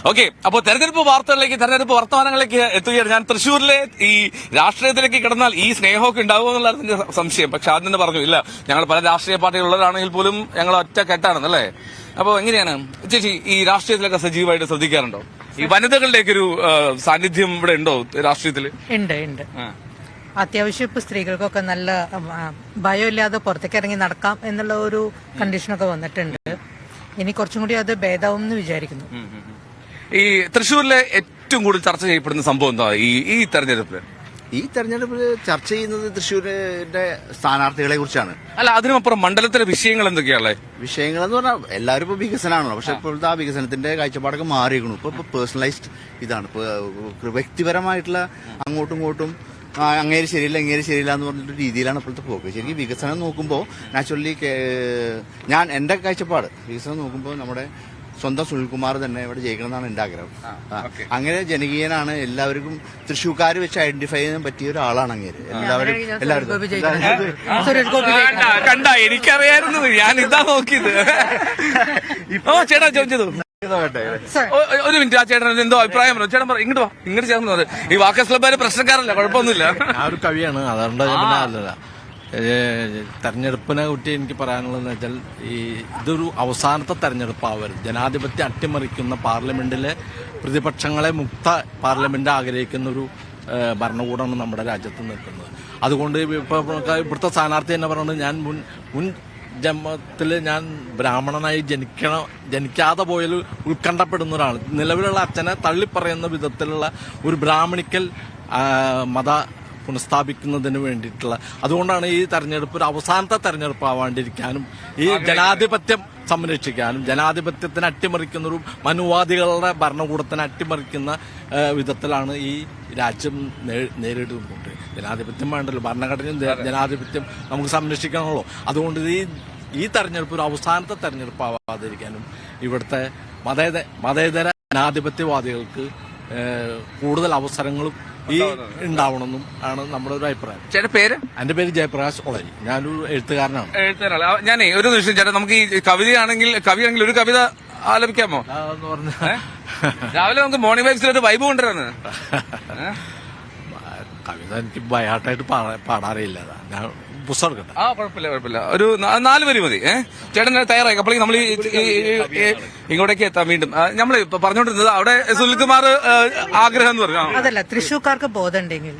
Speaker 1: Okay, അപ്പോൾ തെരഞ്ഞെടുപ്പ് വാർത്തകളിലേക്ക്, തെരഞ്ഞെടുപ്പ് വർത്തമാനങ്ങളിലേക്ക് എത്തുകയാണ്. ഞാൻ തൃശ്ശൂരിലെ ഈ രാഷ്ട്രീയത്തിലേക്ക് കിടന്നാൽ ഈ സ്നേഹമൊക്കെ ഉണ്ടാവുമോ എന്നുള്ളതാണ് എന്റെ സംശയം. പക്ഷെ ആദ്യം തന്നെ പറഞ്ഞു, ഇല്ല, ഞങ്ങൾ പല രാഷ്ട്രീയ പാർട്ടികളുള്ളവരാണെങ്കിൽ പോലും ഞങ്ങൾ ഒറ്റ കെട്ടാണെന്നല്ലേ. അപ്പോൾ എങ്ങനെയാണ് ചേച്ചി ഈ രാഷ്ട്രീയത്തിലൊക്കെ സജീവമായിട്ട് ശ്രദ്ധിക്കാറുണ്ടോ? ഈ വനിതകളുടെയൊക്കെ ഒരു സാന്നിധ്യം ഇവിടെ ഉണ്ടോ രാഷ്ട്രീയത്തിൽ?
Speaker 3: ഉണ്ട്. അത്യാവശ്യം ഇപ്പൊ സ്ത്രീകൾക്കൊക്കെ നല്ല ഭയമില്ലാതെ പുറത്തേക്ക് ഇറങ്ങി നടക്കാം എന്നുള്ള ഒരു കണ്ടീഷനൊക്കെ വന്നിട്ടുണ്ട്. ഇനി കുറച്ചും കൂടി അത് ഭേദാവും എന്ന് വിചാരിക്കുന്നു.
Speaker 1: ഈ തൃശ്ശൂരിലെ ഏറ്റവും കൂടുതൽ ചർച്ച ചെയ്യപ്പെടുന്ന സംഭവം എന്താ ഈ തെരഞ്ഞെടുപ്പിൽ?
Speaker 5: ഈ തെരഞ്ഞെടുപ്പിൽ ചർച്ച ചെയ്യുന്നത് തൃശ്ശൂരിന്റെ സ്ഥാനാർത്ഥികളെ കുറിച്ചാണ്.
Speaker 1: അല്ല, അതിനുമപ്പുറം മണ്ഡലത്തിലെ വിഷയങ്ങൾ എന്തൊക്കെയാണല്ലേ?
Speaker 5: വിഷയങ്ങൾ എന്ന് പറഞ്ഞാൽ എല്ലാവരും ഇപ്പൊ വികസനമാണല്ലോ. പക്ഷെ ഇപ്പോഴത്തെ ആ വികസനത്തിന്റെ കാഴ്ചപ്പാടൊക്കെ മാറിയിരിക്കണു. ഇപ്പൊ പേഴ്സണലൈസ്ഡ് ഇതാണ്. ഇപ്പൊ വ്യക്തിപരമായിട്ടുള്ള അങ്ങോട്ടും ഇങ്ങോട്ടും അങ്ങേര് ശരിയില്ല ഇങ്ങേര് ശരിയില്ല എന്ന് പറഞ്ഞിട്ട് രീതിയിലാണ് ഇപ്പോഴത്തെ പോക്ക്. ശരിക്കും വികസനം നോക്കുമ്പോൾ നാച്ചുറലി ഞാൻ എന്റെ കാഴ്ചപ്പാട് വികസനം നോക്കുമ്പോൾ നമ്മുടെ സ്വന്തം സുനിൽകുമാർ തന്നെ ഇവിടെ ജയിക്കണം എന്നാണ് എന്റെ ആഗ്രഹം. അങ്ങനെ ജനകീയനാണ്, എല്ലാവർക്കും തൃശ്ശൂർക്കാർ വെച്ച് ഐഡന്റിഫൈ ചെയ്യാൻ പറ്റിയ ഒരാളാണ് അങ്ങേര്. എല്ലാവരും
Speaker 1: കണ്ട, എനിക്കറിയായിരുന്നു, ഞാൻ ഇതാ നോക്കിയത്. ചേട്ടാ ചോദിച്ചത് ഒരു മിനിറ്റ്, ആ ചേട്ടൻ എന്തോ അഭിപ്രായം പറഞ്ഞു. ചേട്ടൻ ഇങ്ങോട്ട് വാ, ഇങ്ങോട്ട് ചേർന്നത്. ഈ വാക്കേഴ്സ് ക്ലബ്ബാര് പ്രശ്നക്കാരല്ല, കുഴപ്പമൊന്നുമില്ല.
Speaker 3: ആ ഒരു കവിയാണ്, അതുകൊണ്ട് അല്ലല്ല. തെരഞ്ഞെടുപ്പിനെ കുറിച്ച് എനിക്ക് പറയാനുള്ളതെന്ന് വെച്ചാൽ ഇതൊരു അവസാനത്തെ തെരഞ്ഞെടുപ്പാവരുത്. ജനാധിപത്യം അട്ടിമറിക്കുന്ന പാർലമെന്റിലെ പ്രതിപക്ഷങ്ങളെ മുക്ത പാർലമെന്റ് ആഗ്രഹിക്കുന്ന ഒരു ഭരണകൂടമാണ് നമ്മുടെ രാജ്യത്ത് നിൽക്കുന്നത്. അതുകൊണ്ട് ഇപ്പൊ ഇവിടുത്തെ സ്ഥാനാർത്ഥി തന്നെ പറയുന്നത്, ഞാൻ മുൻ ജന്മത്തിൽ ഞാൻ ബ്രാഹ്മണനായി ജനിക്കാതെ പോയാൽ ഉത്കണ്ഠപ്പെടുന്ന ഒരാൾ. നിലവിലുള്ള അച്ഛനെ തള്ളിപ്പറയുന്ന വിധത്തിലുള്ള ഒരു ബ്രാഹ്മണിക്കൽ മത പുനഃസ്ഥാപിക്കുന്നതിന് വേണ്ടിയിട്ടുള്ള, അതുകൊണ്ടാണ് ഈ തെരഞ്ഞെടുപ്പ് ഒരു അവസാനത്തെ തെരഞ്ഞെടുപ്പ് ആവാണ്ടിരിക്കാനും ഈ ജനാധിപത്യം സംരക്ഷിക്കാനും ജനാധിപത്യത്തിന് അട്ടിമറിക്കുന്ന ഒരു മനുവാദികളുടെ ഭരണകൂടത്തിനെ അട്ടിമറിക്കുന്ന വിധത്തിലാണ് ഈ രാജ്യം നേരിടുന്നുണ്ട്. ജനാധിപത്യം വേണ്ടല്ലോ, ഭരണഘടനയും ജനാധിപത്യം നമുക്ക് സംരക്ഷിക്കണമല്ലോ. അതുകൊണ്ട് ഈ തെരഞ്ഞെടുപ്പ് ഒരു അവസാനത്തെ തെരഞ്ഞെടുപ്പ് ആവാതിരിക്കാനും ഇവിടുത്തെ മതേതര ജനാധിപത്യവാദികൾക്ക് കൂടുതൽ അവസരങ്ങളും ഉണ്ടാവണമെന്നും ആണ് നമ്മുടെ ഒരു അഭിപ്രായം.
Speaker 1: ചേട്ടൻ പേര്?
Speaker 3: എന്റെ പേര് ജയപ്രകാശ് ഒളരി, ഞാനൊരു എഴുത്തുകാരനാണ്.
Speaker 1: ഞാനേ ഒരു നിമിഷം ചേട്ടാ, നമുക്ക് ഈ കവിതയാണെങ്കിൽ ഒരു കവിത ആലപിക്കാമോ?
Speaker 3: എന്ന് പറഞ്ഞ
Speaker 1: രാവിലെ നമുക്ക് മോർണിംഗ് വൈബ്സിലൊരു വൈബ് കൊണ്ടുവരുന്നത്.
Speaker 3: കവിത എനിക്ക് ബയാട്ടായിട്ട് പാടാറിയില്ല. ഞാൻ പുസ്തകം എടുക്കട്ടെ.
Speaker 1: കുഴപ്പമില്ല. ഒരു 4 വരി മതി. ചേട്ടൻ തയ്യാറായി. അപ്പോഴേക്കും നമ്മൾ ഇങ്ങോട്ടേക്ക് എത്താം. വീണ്ടും നമ്മൾ ഇപ്പൊ പറഞ്ഞുകൊണ്ടിരുന്നത് അവിടെ സുനിൽകുമാർ ആഗ്രഹം എന്ന് പറഞ്ഞു.
Speaker 10: അതല്ല, തൃശ്ശൂർക്കാർക്ക് ബോധമുണ്ടെങ്കിൽ,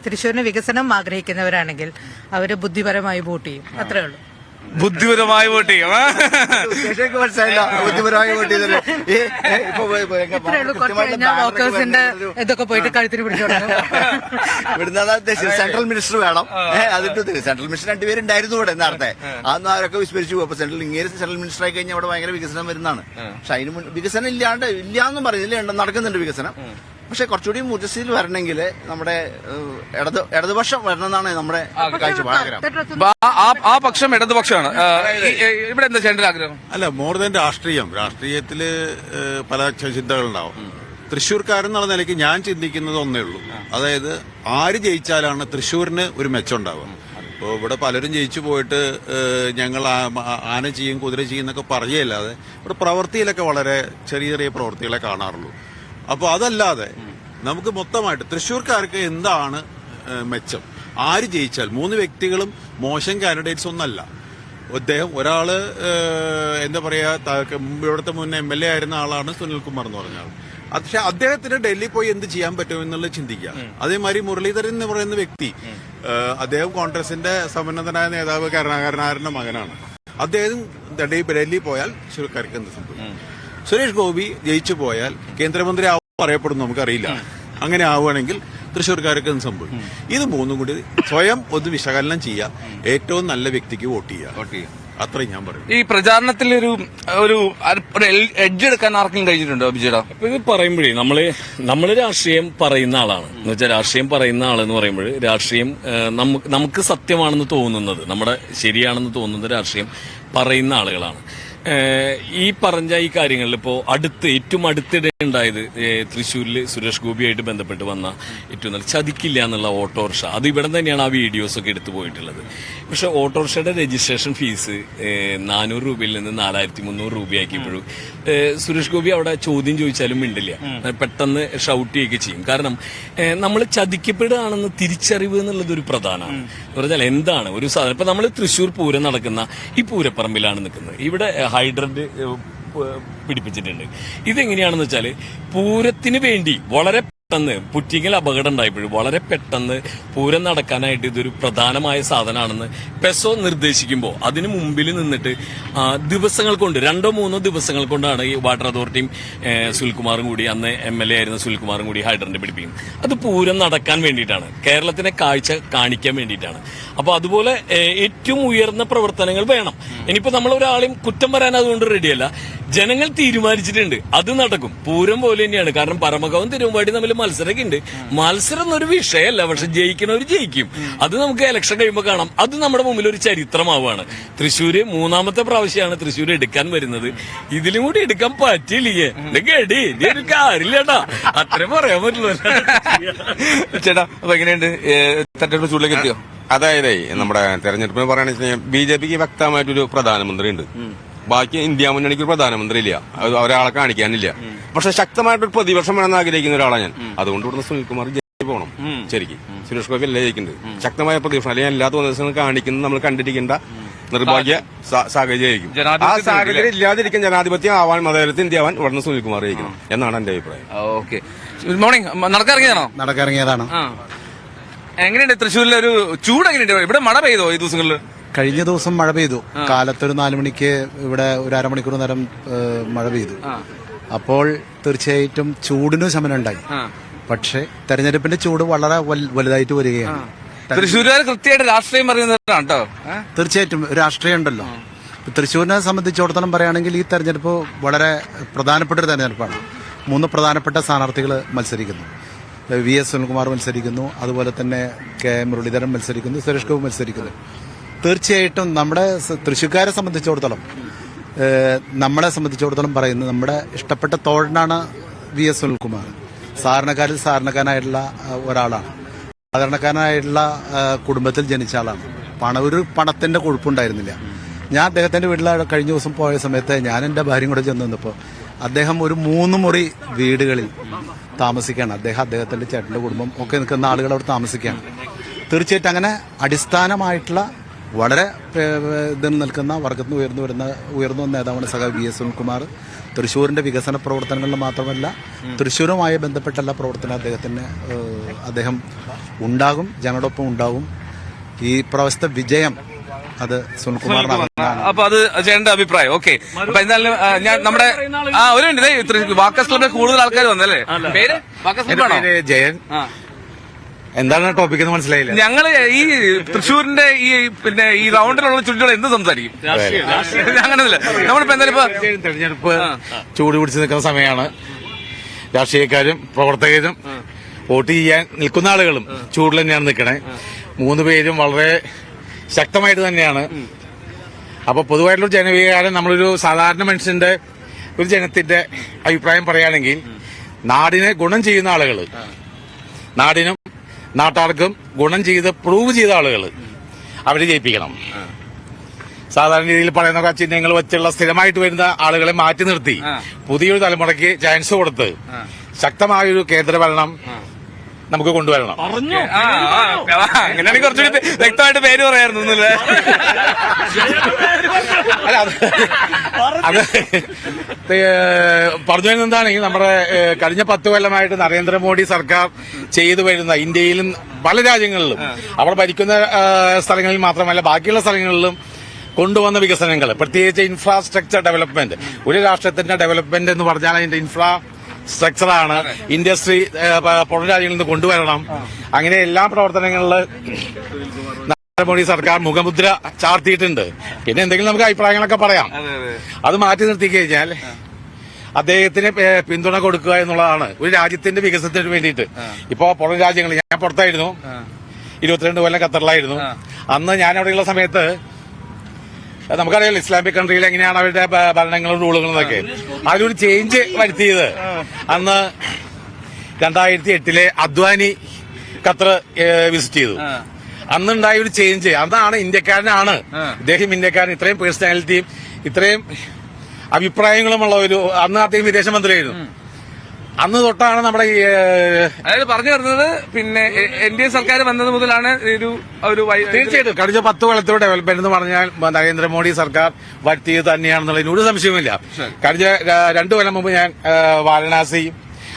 Speaker 10: തൃശ്ശൂരിന് വികസനം ആഗ്രഹിക്കുന്നവരാണെങ്കിൽ അവര് ബുദ്ധിപരമായി വോട്ട് ചെയ്യും. അത്രേ ഉള്ളൂ.
Speaker 1: ബുദ്ധിപരമായി വോട്ട് ചെയ്യും.
Speaker 5: മനസ്സിലായില്ല. ബുദ്ധിപരമായി വോട്ട് ചെയ്തത്
Speaker 10: ഇത്രേ ഉള്ളൂ. കുറച്ച് കഴിഞ്ഞാൽ വർക്കേഴ്സിന്റെ ഇതൊക്കെ പോയിട്ട് കഴുത്തിന് പിടിച്ചോളാം.
Speaker 5: ഇവിടുന്ന് സെൻട്രൽ മിനിസ്റ്റർ വേണം. അതിട്ട് സെൻട്രൽ മിനിസ്റ്റർ 2 പേരുണ്ടായിരുന്നു ഇവിടെ നേരത്തെ. അന്ന് അവരൊക്കെ വിസ്മരിച്ചു പോകും. അപ്പൊ സെൻട്രൽ മിനിസ്റ്റർ ആയി കഴിഞ്ഞാൽ അവിടെ ഭയങ്കര വികസനം വരുന്നതാണ്. പക്ഷെ അതിന് വികസനം ഇല്ലാന്നും പറയുന്നില്ല, നടക്കുന്നുണ്ട് വികസനം. പക്ഷെ കുറച്ചുകൂടി മുജസ്സിൽ വരണമെങ്കിൽ നമ്മുടെ ഇടതുപക്ഷം വരണമെന്നാണ് നമ്മുടെ കാഴ്ചപ്പാട്.
Speaker 1: ആ പക്ഷം ഇടതുപക്ഷമാണ്. ഇവിടെ എന്താ ചേട്ടന്റെ ആഗ്രഹം?
Speaker 6: അല്ല, മോർ ദാൻ രാഷ്ട്രീയത്തില് പല ചിന്തകളുണ്ടാവും. തൃശ്ശൂർക്കാരെന്നുള്ള നിലയ്ക്ക് ഞാൻ ചിന്തിക്കുന്നത് ഒന്നേ ഉള്ളൂ. അതായത് ആര് ജയിച്ചാലാണ് തൃശ്ശൂരിന് ഒരു മെച്ചം ഉണ്ടാവുക. ഇപ്പോൾ ഇവിടെ പലരും ജയിച്ചു പോയിട്ട് ഞങ്ങൾ ആന ചെയ്യും, കുതിര ചെയ്യും എന്നൊക്കെ പറയുകയല്ലാതെ ഇവിടെ പ്രവൃത്തിയിലൊക്കെ വളരെ ചെറിയ പ്രവൃത്തികളെ കാണാറുള്ളൂ. അപ്പോൾ അതല്ലാതെ നമുക്ക് മൊത്തമായിട്ട് തൃശ്ശൂർക്കാർക്ക് എന്താണ് മെച്ചം, ആര് ജയിച്ചാൽ, 3 വ്യക്തികളും മോശം കാൻഡിഡേറ്റ്സ് ഒന്നല്ല. ഒരാള് എന്താ പറയാ, ഇവിടുത്തെ മുൻ MLA ആയിരുന്ന ആളാണ് സുനിൽകുമാർ എന്ന് പറഞ്ഞ ആൾ. പക്ഷെ അദ്ദേഹത്തിന് ഡൽഹി പോയി എന്ത് ചെയ്യാൻ പറ്റുമെന്നുള്ളത് ചിന്തിക്കുക. അതേമാതിരി മുരളീധരൻ എന്ന് പറയുന്ന വ്യക്തി, അദ്ദേഹം കോൺഗ്രസിന്റെ സമന്നതനായ നേതാവ് കരുണാകരനായരുടെ മകനാണ്. അദ്ദേഹം ഡൽഹി പോയാൽ തൃശ്ശൂർക്കാർക്ക് എന്ത് സംഭവിക്കും? സുരേഷ് ഗോപി ജയിച്ചു പോയാൽ കേന്ദ്രമന്ത്രി പറയപ്പെടുന്നു, നമുക്കറിയില്ല. അങ്ങനെ ആവുകയാണെങ്കിൽ തൃശ്ശൂർക്കാർക്ക് എന്ത് സംഭവിക്കും? ഇത് 3 കൂടി സ്വയം ഒന്ന് വിശകലനം ചെയ്യുക. ഏറ്റവും നല്ല വ്യക്തിക്ക് വോട്ട് ചെയ്യുക. അത്രയും ഞാൻ പറയും.
Speaker 1: ഈ പ്രചാരണത്തിൽ ഒരു എഡ്ജ് എടുക്കാൻ ആർക്കും കഴിഞ്ഞിട്ടുണ്ടോ അഭിജേടാ?
Speaker 2: അപ്പൊ ഇത് പറയുമ്പോഴേ നമ്മള് രാഷ്ട്രീയം പറയുന്ന ആളാണ് എന്ന് വെച്ചാൽ, രാഷ്ട്രീയം പറയുന്ന ആളെന്ന് പറയുമ്പോൾ രാഷ്ട്രീയം നമുക്ക് സത്യമാണെന്ന് തോന്നുന്നത്, നമ്മുടെ ശരിയാണെന്ന് തോന്നുന്നത് രാഷ്ട്രീയം പറയുന്ന ആളുകളാണ്. ഈ പറഞ്ഞ ഈ കാര്യങ്ങളിൽ ഇപ്പോൾ ഏറ്റവും അടുത്തിടെ ഉണ്ടായത് തൃശ്ശൂരിൽ സുരേഷ് ഗോപിയായിട്ട് ബന്ധപ്പെട്ട് വന്ന ഏറ്റവും നല്ല ചതിക്കില്ല എന്നുള്ള ഓട്ടോറിക്ഷ, അത് ഇവിടെ തന്നെയാണ് ആ വീഡിയോസ് ഒക്കെ എടുത്തു പോയിട്ടുള്ളത്. പക്ഷെ ഓട്ടോറിക്ഷയുടെ രജിസ്ട്രേഷൻ ഫീസ് 400 രൂപയിൽ നിന്ന് 4300 രൂപയാക്കിയപ്പോഴും സുരേഷ് ഗോപി അവിടെ ചോദ്യം ചോദിച്ചാലും മിണ്ടില്ല, പെട്ടെന്ന് ഷൗട്ട് ചെയ്യുകയൊക്കെ ചെയ്യും. കാരണം നമ്മൾ ചതിക്കപ്പെടുകയാണെന്ന് തിരിച്ചറിവ് എന്നുള്ളത് ഒരു പ്രധാനമാണ്. എന്ന് പറഞ്ഞാൽ എന്താണ് ഒരു സാധനം. ഇപ്പൊ നമ്മൾ തൃശ്ശൂർ പൂരം നടക്കുന്ന ഈ പൂരപ്പറമ്പിലാണ് നിൽക്കുന്നത്. ഇവിടെ ഹൈഡ്രന്റ് പിടിപ്പിച്ചിട്ടുണ്ട്. ഇതെങ്ങനെയാണെന്ന് വെച്ചാൽ, പൂരത്തിന് വേണ്ടി വളരെ പെട്ടെന്ന് പുറ്റിങ്ങൽ അപകടം ഉണ്ടായപ്പോഴും വളരെ പെട്ടെന്ന് പൂരം നടക്കാനായിട്ട് ഇതൊരു പ്രധാനമായ സാധനമാണെന്ന് പെസോ നിർദ്ദേശിക്കുമ്പോൾ അതിന് മുമ്പിൽ നിന്നിട്ട് ദിവസങ്ങൾ കൊണ്ട് 2-3 ദിവസങ്ങൾ കൊണ്ടാണ് ഈ വാട്ടർ അതോറിറ്റിയും സുനിൽകുമാറും കൂടി, അന്ന് MLA ആയിരുന്ന സുനിൽകുമാറും കൂടി ഹൈഡ്രന്റ് പിടിപ്പിക്കും. അത് പൂരം നടക്കാൻ വേണ്ടിയിട്ടാണ്, കേരളത്തിനെ കാഴ്ച കാണിക്കാൻ വേണ്ടിയിട്ടാണ്. അപ്പൊ അതുപോലെ ഏറ്റവും ഉയർന്ന പ്രവർത്തനങ്ങൾ വേണം. ഇനിയിപ്പോ നമ്മൾ ഒരാളെയും കുറ്റം പറയാൻ അതുകൊണ്ട് റെഡിയല്ല. ജനങ്ങൾ തീരുമാനിച്ചിട്ടുണ്ട്, അത് നടക്കും. പൂരം പോലെ തന്നെയാണ്. കാരണം പരമകവും തിരുവമ്പാടി തമ്മിൽ മത്സരമൊക്കെ ഉണ്ട്. മത്സരം എന്നൊരു വിഷയമല്ല, പക്ഷെ ജയിക്കണവർ ജയിക്കും. അത് നമുക്ക് ഇലക്ഷൻ കഴിയുമ്പോൾ കാണാം. അത് നമ്മുടെ മുമ്പിൽ ഒരു ചരിത്രമാവുകയാണ്. തൃശ്ശൂര് 3ാമത്തെ പ്രാവശ്യമാണ് തൃശ്ശൂർ എടുക്കാൻ വരുന്നത്. ഇതിലും കൂടി എടുക്കാൻ പറ്റില്ലേ? ഗഡി ഒരു കാര്യമില്ലേട്ടാ, അത്രേ പറയാൻ പറ്റുള്ളൂ.
Speaker 1: ചേട്ടാ, അപ്പൊ എങ്ങനെയുണ്ട് തെരഞ്ഞെടുപ്പ് ചൂടിലേക്ക് എത്തിയോ?
Speaker 4: അതായത് നമ്മുടെ തെരഞ്ഞെടുപ്പിന് പറയുകയാണെന്ന് വെച്ചാൽ BJPക്ക് വ്യക്തമായിട്ടൊരു പ്രധാനമന്ത്രി ഉണ്ട്. ബാക്കി ഇന്ത്യ മുന്നണിക്ക് ഒരു പ്രധാനമന്ത്രി ഇല്ല, ഒരാളെ കാണിക്കാനില്ല. പക്ഷെ ശക്തമായിട്ടൊരു പ്രതിപക്ഷം വേണമെന്ന് ആഗ്രഹിക്കുന്ന ഒരാളാണ് ഞാൻ. അതുകൊണ്ട് ഇവിടുന്ന് സുനിൽകുമാർ ജയിച്ചു പോകണം. ശരിക്കും സുരേഷ് ഗോപി അല്ലേ ജയിക്കുന്നത്. ശക്തമായ പ്രതിപക്ഷം, അല്ലെങ്കിൽ എല്ലാ തോന്നിയ കാണിക്കുന്നത് നമ്മൾ കണ്ടിരിക്കേണ്ട നിർഭാഗ്യ സാഹചര്യമായിരിക്കും. ആ സാഹചര്യം ഇല്ലാതിരിക്കാൻ, ജനാധിപത്യം ആവാൻ, മതേതരത്തിൽ ഇന്ത്യ ആവാൻ ഇവിടുന്ന് സുനിൽകുമാർ ജയിക്കണം എന്നാണ് എന്റെ അഭിപ്രായം.
Speaker 1: ഓക്കെ. Good morning.
Speaker 5: നടക്കിറങ്ങിയതാണ്.
Speaker 1: എങ്ങനെയുണ്ട് തൃശ്ശൂരിലെ ഒരു ചൂട്? എങ്ങനെയുണ്ട്? ഇവിടെ മഴ പെയ്തോ ഈ ദിവസങ്ങളിൽ?
Speaker 11: കഴിഞ്ഞ ദിവസം മഴ പെയ്തു. കാലത്തൊരു 4 മണിക്ക് ഇവിടെ ഒരു അരമണിക്കൂർ നേരം മഴ പെയ്തു. അപ്പോൾ തീർച്ചയായിട്ടും ചൂടിനും ശമനം ഉണ്ടായി. പക്ഷെ തെരഞ്ഞെടുപ്പിന്റെ ചൂട് വളരെ വലുതായിട്ട് വരികയാണ്.
Speaker 1: തൃശ്ശൂരുകാർ കൃത്യമായിട്ട് രാഷ്ട്രീയം പറയുന്നതാണ് കേട്ടോ.
Speaker 11: തീർച്ചയായിട്ടും രാഷ്ട്രീയം ഉണ്ടല്ലോ. തൃശ്ശൂരിനെ സംബന്ധിച്ചിടത്തോളം പറയുകയാണെങ്കിൽ ഈ തെരഞ്ഞെടുപ്പ് വളരെ പ്രധാനപ്പെട്ട ഒരു തെരഞ്ഞെടുപ്പാണ്. 3 പ്രധാനപ്പെട്ട സ്ഥാനാർത്ഥികൾ മത്സരിക്കുന്നു. VS സുനിൽകുമാർ മത്സരിക്കുന്നു, അതുപോലെ തന്നെ K മുരളീധരൻ മത്സരിക്കുന്നു, സുരേഷ് ഗോപി മത്സരിക്കുന്നു. തീർച്ചയായിട്ടും നമ്മുടെ തൃശ്ശൂർക്കാരെ സംബന്ധിച്ചിടത്തോളം, നമ്മളെ സംബന്ധിച്ചിടത്തോളം പറയുന്നത് നമ്മുടെ ഇഷ്ടപ്പെട്ട തോഴനാണ് VS സുനിൽകുമാർ. സാധാരണക്കാരായിട്ടുള്ള ഒരാളാണ്. സാധാരണക്കാരനായിട്ടുള്ള കുടുംബത്തിൽ ജനിച്ച ആളാണ്. ഒരു പണത്തിന്റെ കൊഴുപ്പുണ്ടായിരുന്നില്ല. ഞാൻ അദ്ദേഹത്തിന്റെ വീട്ടിൽ കഴിഞ്ഞ ദിവസം പോയ സമയത്ത് ഞാൻ എന്റെ ഭാര്യയും കൂടെ ചെന്ന് നിന്നപ്പോൾ അദ്ദേഹം ഒരു 3 മുറി വീടുകളിൽ താമസിക്കുകയാണ്. അദ്ദേഹത്തിന്റെ ചേട്ടന്റെ കുടുംബം ഒക്കെ നിൽക്കുന്ന ആളുകൾ അവിടെ താമസിക്കുകയാണ്. തീർച്ചയായിട്ടും അങ്ങനെ അടിസ്ഥാനമായിട്ടുള്ള വളരെ ഇതിൽ നിൽക്കുന്ന വർഗത്തിന് ഉയർന്നു വന്ന നേതാവാണ് സഖാവ് വി എസ് സുനിൽകുമാർ. തൃശ്ശൂരിന്റെ വികസന പ്രവർത്തനങ്ങളിൽ മാത്രമല്ല തൃശ്ശൂരുമായി ബന്ധപ്പെട്ട എല്ലാ പ്രവർത്തനം അദ്ദേഹം ഉണ്ടാകും, ജനങ്ങളോടൊപ്പം ഉണ്ടാകും. ഈ പ്രാവശ്യത്തെ വിജയം അത് സുനിൽകുമാറിനാണ്.
Speaker 1: അപ്പൊ അത് ചേട്ടന്റെ അഭിപ്രായം. ഓക്കെ, അപ്പൊ എന്തായാലും ഞാൻ നമ്മുടെ ഒരു മിനിറ്റ്, വാക്കസ് ക്ലബിലെ കൂടുതൽ ആൾക്കാർ വന്നല്ലേ? പേര് വാക്കസ് ക്ലബാണോ?
Speaker 11: ജയൻ. എന്താണ് ടോപ്പിക് എന്ന് മനസ്സിലായില്ല.
Speaker 1: ഞങ്ങള് ഈ തൃശ്ശൂരിന്റെ ഈ റൗണ്ടിലുള്ള ചുറ്റുകൾ എന്ത് സംസാരിക്കും? അങ്ങനെയല്ല, നമ്മളിപ്പോ എന്തായാലും
Speaker 11: തെരഞ്ഞെടുപ്പ് ചൂട് പിടിച്ച് നിൽക്കുന്ന സമയമാണ്. രാഷ്ട്രീയക്കാരും പ്രവർത്തകരും വോട്ട് ചെയ്യാൻ നിൽക്കുന്ന ആളുകളും ചൂടിൽ തന്നെയാണ് നിൽക്കണേ. 3 പേരും വളരെ ശക്തമായിട്ട് തന്നെയാണ്. അപ്പൊ പൊതുവായിട്ടുള്ള ജനവികാരം, നമ്മളൊരു സാധാരണ മനുഷ്യന്റെ ഒരു ജനത്തിന്റെ അഭിപ്രായം പറയുകയാണെങ്കിൽ നാടിനെ ഗുണം ചെയ്യുന്ന ആളുകൾ, നാടിനും നാട്ടാർക്കും ഗുണം ചെയ്ത് പ്രൂവ് ചെയ്ത ആളുകൾ അവരെ ജയിപ്പിക്കണം. സാധാരണ രീതിയിൽ പറയുന്ന ചിഹ്നങ്ങൾ വെച്ചുള്ള സ്ഥിരമായിട്ട് വരുന്ന ആളുകളെ മാറ്റി നിർത്തി പുതിയൊരു തലമുറയ്ക്ക് ചാൻസ് കൊടുത്ത് ശക്തമായൊരു കേന്ദ്രഭരണം നമുക്ക് കൊണ്ടുവരണം.
Speaker 1: അങ്ങനെയാണെങ്കിൽ കുറച്ചുകൂടി വ്യക്തമായിട്ട് പേര് പറയായിരുന്നു.
Speaker 11: അത് പറഞ്ഞു വരുന്നതാണെങ്കിൽ നമ്മുടെ കഴിഞ്ഞ 10 കൊല്ലമായിട്ട് നരേന്ദ്രമോദി സർക്കാർ ചെയ്തു വരുന്ന ഇന്ത്യയിലും പല രാജ്യങ്ങളിലും അവർ ഭരിക്കുന്ന സ്ഥലങ്ങളിൽ മാത്രമല്ല ബാക്കിയുള്ള സ്ഥലങ്ങളിലും കൊണ്ടുവന്ന വികസനങ്ങൾ, പ്രത്യേകിച്ച് ഇൻഫ്രാസ്ട്രക്ചർ ഡെവലപ്മെന്റ്. ഒരു രാഷ്ട്രത്തിന്റെ ഡെവലപ്മെന്റ് എന്ന് പറഞ്ഞാൽ അതിന്റെ ഇൻഫ്രാസ്ട്രക്ചറാണ്. ഇൻഡസ്ട്രി പുറം രാജ്യങ്ങളിൽ നിന്ന് കൊണ്ടുവരണം. അങ്ങനെ എല്ലാ പ്രവർത്തനങ്ങളിലും നരേന്ദ്രമോദി സർക്കാർ മുഖമുദ്ര ചാർത്തിയിട്ടുണ്ട്. പിന്നെ എന്തെങ്കിലും നമുക്ക് അഭിപ്രായങ്ങളൊക്കെ പറയാം. അത് മാറ്റി നിർത്തി കഴിഞ്ഞാൽ അദ്ദേഹത്തിന് പിന്തുണ കൊടുക്കുക എന്നുള്ളതാണ് ഒരു രാജ്യത്തിന്റെ വികസനത്തിന് വേണ്ടിയിട്ട്. ഇപ്പോ പുറം രാജ്യങ്ങളിൽ, ഞാൻ പുറത്തായിരുന്നു, 22 കൊല്ലം ഖത്തറിലായിരുന്നു. അന്ന് ഞാൻ അവിടെയുള്ള സമയത്ത് നമുക്കറിയാലോ ഇസ്ലാമിക് കൺട്രിയിൽ എങ്ങനെയാണ് അവരുടെ ഭരണങ്ങളും റൂളുകളും ഒക്കെ. അതിലൊരു ചേഞ്ച് വരുത്തിയത് അന്ന് 2008 അദ്വാനി ഖത്തർ വിസിറ്റ് ചെയ്തു. അന്നുണ്ടായ ഒരു ചേഞ്ച്, അതാണ് ഇന്ത്യക്കാരനാണ് ഇദ്ദേഹം. ഇന്ത്യക്കാരൻ ഇത്രയും പേഴ്സണാലിറ്റിയും ഇത്രയും അഭിപ്രായങ്ങളുമുള്ള ഒരു, അന്ന് അദ്ദേഹം വിദേശമന്ത്രിയായിരുന്നു. അന്ന് തൊട്ടാണ് നമ്മുടെ
Speaker 1: അതായത് പറഞ്ഞു വരുന്നത് NDA സർക്കാർ വന്നത് മുതലാണ്
Speaker 11: തീർച്ചയായിട്ടും കഴിഞ്ഞ 10 കൊല്ലത്തെ ഡെവലപ്മെന്റ് എന്ന് പറഞ്ഞാൽ നരേന്ദ്രമോദി സർക്കാർ വരുത്തിയത് തന്നെയാണെന്നുള്ളതിന് ഒരു സംശയവുമില്ല. കഴിഞ്ഞ 2 കൊല്ലം മുമ്പ് ഞാൻ വാരണാസി,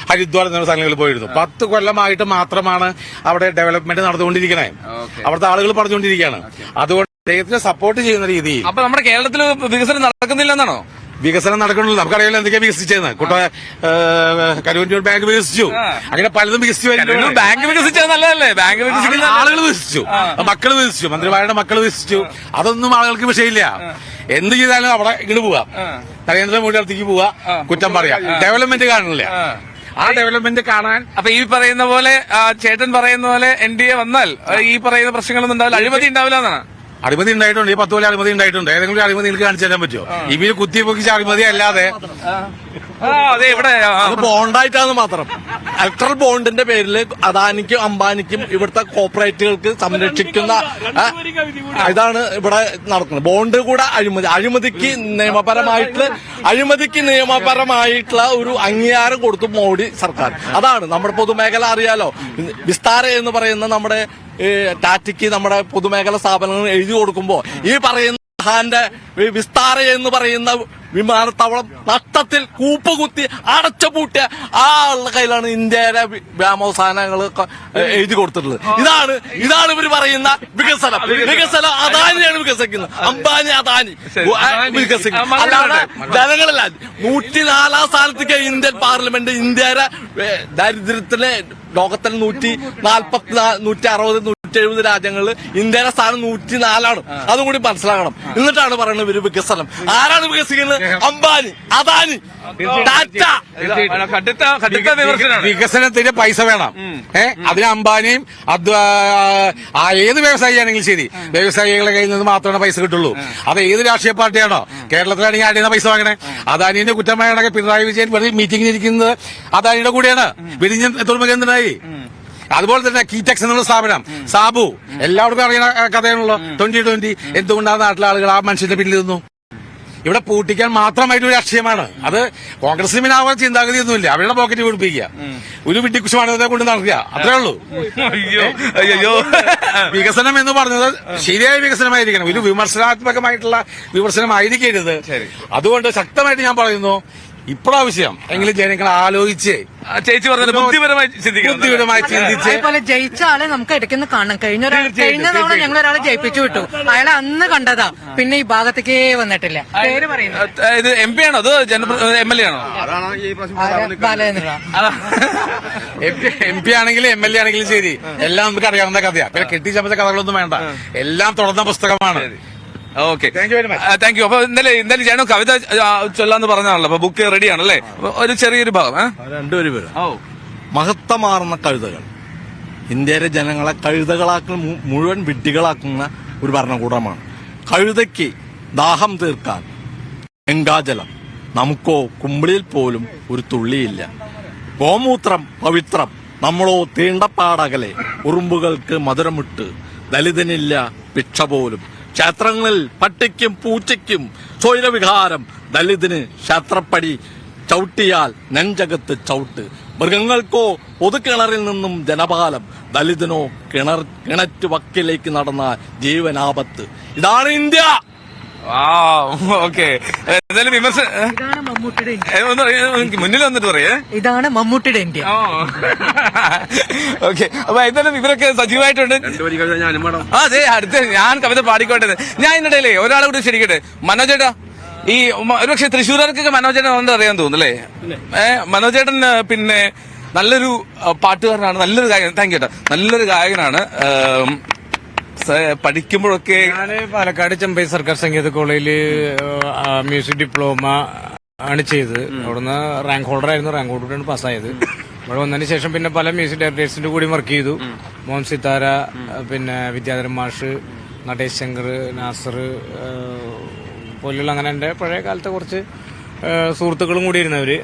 Speaker 11: ഹരിദ്വാർ എന്ന സ്ഥലങ്ങളിൽ പോയിരുന്നു. 10 കൊല്ലമായിട്ട് മാത്രമാണ് അവിടെ ഡെവലപ്മെന്റ് നടന്നുകൊണ്ടിരിക്കണേ. അവിടുത്തെ ആളുകൾ പറഞ്ഞുകൊണ്ടിരിക്കുകയാണ്. അതുകൊണ്ട് അദ്ദേഹത്തിന് സപ്പോർട്ട് ചെയ്യുന്ന രീതിയിൽ.
Speaker 1: അപ്പൊ നമ്മുടെ കേരളത്തിൽ വികസനം നടക്കുന്നില്ലെന്നാണോ?
Speaker 11: വികസനം നടക്കണല്ലോ. നമുക്കറിയാലോ എന്തൊക്കെയാ വികസിച്ചതെന്ന്. കരൂർ ബാങ്ക് വികസിച്ചു, അങ്ങനെ പലതും വികസിച്ചു വരുന്നു.
Speaker 1: ബാങ്ക് വികസിച്ചത് നല്ലതല്ലേ? ബാങ്ക് വികസിക്കുന്ന
Speaker 11: ആളുകൾ വികസിച്ചു, മക്കൾ വികസിച്ചു, മന്ത്രിമാരുടെ മക്കൾ വികസിച്ചു. അതൊന്നും ആളുകൾക്ക് വിഷയമില്ല. എന്ത് ചെയ്താലും അവിടെ ഇങ്ങോട്ട് പോവാം, നരേന്ദ്രമോദി അടുത്തേക്ക് പോവാ, കുറ്റം പറയാം. ഡെവലപ്മെന്റ് കാണില്ല. ആ ഡെവലപ്മെന്റ് കാണാൻ
Speaker 1: അപ്പൊ ഈ പറയുന്ന പോലെ ചേട്ടൻ പറയുന്ന പോലെ NDA വന്നാൽ ഈ പറയുന്ന പ്രശ്നങ്ങളൊന്നും ഉണ്ടാവില്ല, അഴിമതി ഉണ്ടാവില്ല എന്നാണ്.
Speaker 11: അഴിമതി ഉണ്ടായിട്ടുണ്ട്. ഈ 10 കൊല്ലം അഴിമതി ഉണ്ടായിട്ടുണ്ട്. ഏതെങ്കിലും അഴിമതി നിങ്ങൾക്ക് കാണിച്ചു തരാൻ പറ്റുമോ? ഇവര് കുത്തിപ്പൊക്കിച്ച അഴിമതി അല്ലാതെ
Speaker 1: അതെ ഇവിടെ
Speaker 3: അത് ബോണ്ടായിട്ടാണ് മാത്രം. ഇലക്ട്രൽ ബോണ്ടിന്റെ പേരിൽ അദാനിക്കും അംബാനിക്കും ഇവിടുത്തെ കോർപ്പറേറ്റുകൾക്ക് സംരക്ഷിക്കുന്ന ഇതാണ് ഇവിടെ നടക്കുന്നത്. ബോണ്ട് കൂടെ അഴിമതിക്ക് നിയമപരമായിട്ടുള്ള ഒരു അംഗീകാരം കൊടുത്തു മോഡി സർക്കാർ. അതാണ് നമ്മുടെ പൊതുമേഖല അറിയാലോ. വിസ്താര എന്ന് പറയുന്ന നമ്മുടെ ടാറ്റയ്ക്ക് നമ്മുടെ പൊതുമേഖല സ്ഥാപനങ്ങൾ എഴുതി കൊടുക്കുമ്പോ ഈ പറയുന്ന വിസ്താര എന്ന് പറയുന്ന വിമാനത്താവളം നഷ്ടത്തിൽ കൂപ്പുകുത്തി അടച്ചുപൂട്ടിയ ആളുടെ കയ്യിലാണ് ഇന്ത്യയിലെ വ്യോമസാധനങ്ങൾ എഴുതി കൊടുത്തിട്ടുള്ളത്. ഇതാണ് ഇവർ പറയുന്ന വികസനം. അദാനിയാണ് വികസിക്കുന്നത്, അംബാനി അദാനി വികസിക്കുന്നത്, അല്ലാതെ ജനങ്ങളല്ല. 104 സ്ഥാനത്തേക്ക് ഇന്ത്യൻ പാർലമെന്റ് ഇന്ത്യയുടെ ദാരിദ്ര്യത്തിലെ ലോകത്തിലെ 160 170 രാജ്യങ്ങളിൽ ഇന്ത്യയുടെ സ്ഥാനം 104. അതും കൂടി മനസ്സിലാക്കണം. എന്നിട്ടാണ് പറയുന്നത് ഇവര് വികസനം. ആരാണ് വികസിക്കുന്നത്? അംബാനി, അദാനി, ടാറ്റ.
Speaker 11: വികസനത്തിന് പൈസ വേണം. അതിന് അംബാനിയും ഏത് വ്യവസായിയാണെങ്കിലും ശരി, വ്യവസായികളുടെ കയ്യിൽ നിന്ന് മാത്രമേ പൈസ കിട്ടുള്ളൂ. അത് ഏത് രാഷ്ട്രീയ പാർട്ടിയാണോ? കേരളത്തിലാണെങ്കിൽ ആരുടെ പൈസ വാങ്ങണേ? അദാനിന്റെ കുറ്റമാണെങ്കിൽ പിണറായി വിജയൻ വെറുതെ മീറ്റിംഗിൽ ഇരിക്കുന്നത് അദാനിയുടെ കൂടെയാണ്. വിരിഞ്ഞ തുറമുഖം എന്തിനായി?
Speaker 3: അതുപോലെ തന്നെ കീറ്റക്സ് എന്നുള്ള സ്ഥാപനം, സാബു, എല്ലാവർക്കും അറിയുന്ന കഥയാണല്ലോ. 2020 എന്തുകൊണ്ടാണ് നാട്ടിലെ ആളുകൾ ആ മനുഷ്യന്റെ പിന്നിൽ നിന്നു? ഇവിടെ പൂട്ടിക്കാൻ മാത്രമായിട്ട് ഒരു രാഷ്ട്രീയമാണ് അത്. കോൺഗ്രസിന് പിന്നെ ആ ചിന്താഗതിയൊന്നുമില്ല. അവരുടെ പോക്കറ്റ് പിടിപ്പിക്കുക, ഒരു വിഡ്ഢിക്കുശമാനത്തെ കൊണ്ട് നടക്കുക, അത്രേ ഉള്ളൂ.
Speaker 1: അയ്യോ
Speaker 3: വികസനം എന്ന് പറഞ്ഞത് ശരിയായ വികസനമായിരിക്കണം, ഒരു വിമർശനാത്മകമായിട്ടുള്ള വിമർശനമായിരിക്കരുത്. അതുകൊണ്ട് ശക്തമായിട്ട് ഞാൻ പറയുന്നു, ഇപ്രാവശ്യം എങ്കിലും ജനങ്ങൾ ആലോചിച്ച്
Speaker 1: ചേച്ചി പറഞ്ഞത് ബുദ്ധിപരമായി
Speaker 3: ചിന്തിച്ച്
Speaker 10: അതേപോലെ ജയിച്ച ആളെ നമുക്ക് ഇടയ്ക്കൊന്ന് കാണാം. കഴിഞ്ഞ തവണ ഞങ്ങൾ ഒരാളെ ജയിപ്പിച്ചു വിട്ടു. അയാളെ അന്ന് കണ്ടതാ, പിന്നെ ഈ ഭാഗത്തേക്കേ വന്നിട്ടില്ല. പേര് പറയുന്നത്
Speaker 1: ഇത് MP ആണോ അത് MLA ആണോ?
Speaker 10: ബാലേന്ദ്ര.
Speaker 3: MP ആണെങ്കിലും MLA ആണെങ്കിലും ശരി, എല്ലാം നമുക്ക് അറിയാവുന്ന കഥയാ. പിന്നെ കെട്ടിച്ചമച്ച കഥകളൊന്നും വേണ്ട, എല്ലാം തുറന്ന പുസ്തകമാണ്.
Speaker 1: Okay, thank you. അപ്പൊ ഇന്നലെ ജാനു കവിത ചൊല്ലാന്ന് പറഞ്ഞാണല്ലോ, അപ്പൊ ബുക്ക് റെഡിയാണല്ലേ? ഒരു ചെറിയൊരു ഭാഗം
Speaker 3: രണ്ടുപേരും മഹത്തമാർന്ന കഴുതകൾ, ഇന്ത്യയിലെ ജനങ്ങളെ കഴുതകളാക്കുന്ന മുഴുവൻ വിഡ്ഢികളാക്കുന്ന ഒരു ഭരണകൂടമാണ്. കഴുതയ്ക്ക് ദാഹം തീർക്കാൻ ഗംഗാജലം, നമുക്കോ കുമ്പിളിയിൽ പോലും ഒരു തുള്ളിയില്ല. ഗോമൂത്രം പവിത്രം, നമ്മളോ തീണ്ടപ്പാടകലെ. ഉറുമ്പുകൾക്ക് മധുരമിട്ട്, ദലിതനില്ല ഭിക്ഷ പോലും. ക്ഷേത്രങ്ങളിൽ പട്ടിക്കും പൂച്ചയ്ക്കും സ്വൈരവിഹാരം, ദലിതിന് ക്ഷേത്രപ്പടി ചവിട്ടിയാൽ നെഞ്ചകത്ത് ചവിട്ട്. മൃഗങ്ങൾക്കോ പൊതുകിണറിൽ നിന്നും ജനപാലം, ദലിതിനോ കിണറ്റ് വക്കിലേക്ക് നടന്നാൽ ജീവനാപത്ത്. ഇതാണ് ഇന്ത്യ.
Speaker 1: ഓക്കെ, എന്തായാലും
Speaker 10: ഇതാണ് മമ്മൂട്ടിയുടെ ഇന്ത്യ.
Speaker 1: മുന്നിൽ വന്നിട്ട് പറയേ,
Speaker 10: ഇതാണ് മമ്മൂട്ടിയുടെ ഇന്ത്യ.
Speaker 1: ഓക്കെ, അപ്പൊ എന്തായാലും ഇവരൊക്കെ സജീവമായിട്ടുണ്ട്. അതെ, അടുത്ത ഞാൻ കവിത പാടിക്കോട്ടെ. ഞാൻ ഇതിനിടയിലേ ഒരാളെ കൂടി ശരിക്കട്ടെ. മനോജേട്ടാ, ഈ ഒരുപക്ഷെ തൃശ്ശൂർക്കാർക്കൊക്കെ മനോജേട്ടൻ എന്താ അറിയാൻ തോന്നുന്നല്ലേ? മനോജേട്ടൻ പിന്നെ നല്ലൊരു പാട്ടുകാരനാണ്, നല്ലൊരു ഗായകൻ. താങ്ക് യു ചേട്ടാ, നല്ലൊരു ഗായകനാണ്. പഠിക്കുമ്പോഴൊക്കെ
Speaker 8: ഞാന് പാലക്കാട് ചെമ്പൈ സർക്കാർ സംഗീത കോളേജിൽ മ്യൂസിക് ഡിപ്ലോമ ആണ് ചെയ്തത്. അവിടുന്ന് റാങ്ക് ഹോൾഡർ ആയിരുന്നു, റാങ്ക് ഹോൾഡറാണ് പാസ്സായത്. ഇവിടെ വന്നതിന് ശേഷം പിന്നെ പല മ്യൂസിക് ഡയറക്ടേഴ്സിന്റെ കൂടി വർക്ക് ചെയ്തു. മോഹൻ സിത്താര, പിന്നെ വിദ്യാധരൻ മാഷ്, നടേശ് ശങ്കർ, നാസർ പോലുള്ള അങ്ങനെ എന്റെ പഴയ കാലത്തെ കുറച്ച് സുഹൃത്തുക്കളും കൂടി ഇരുന്നവര്.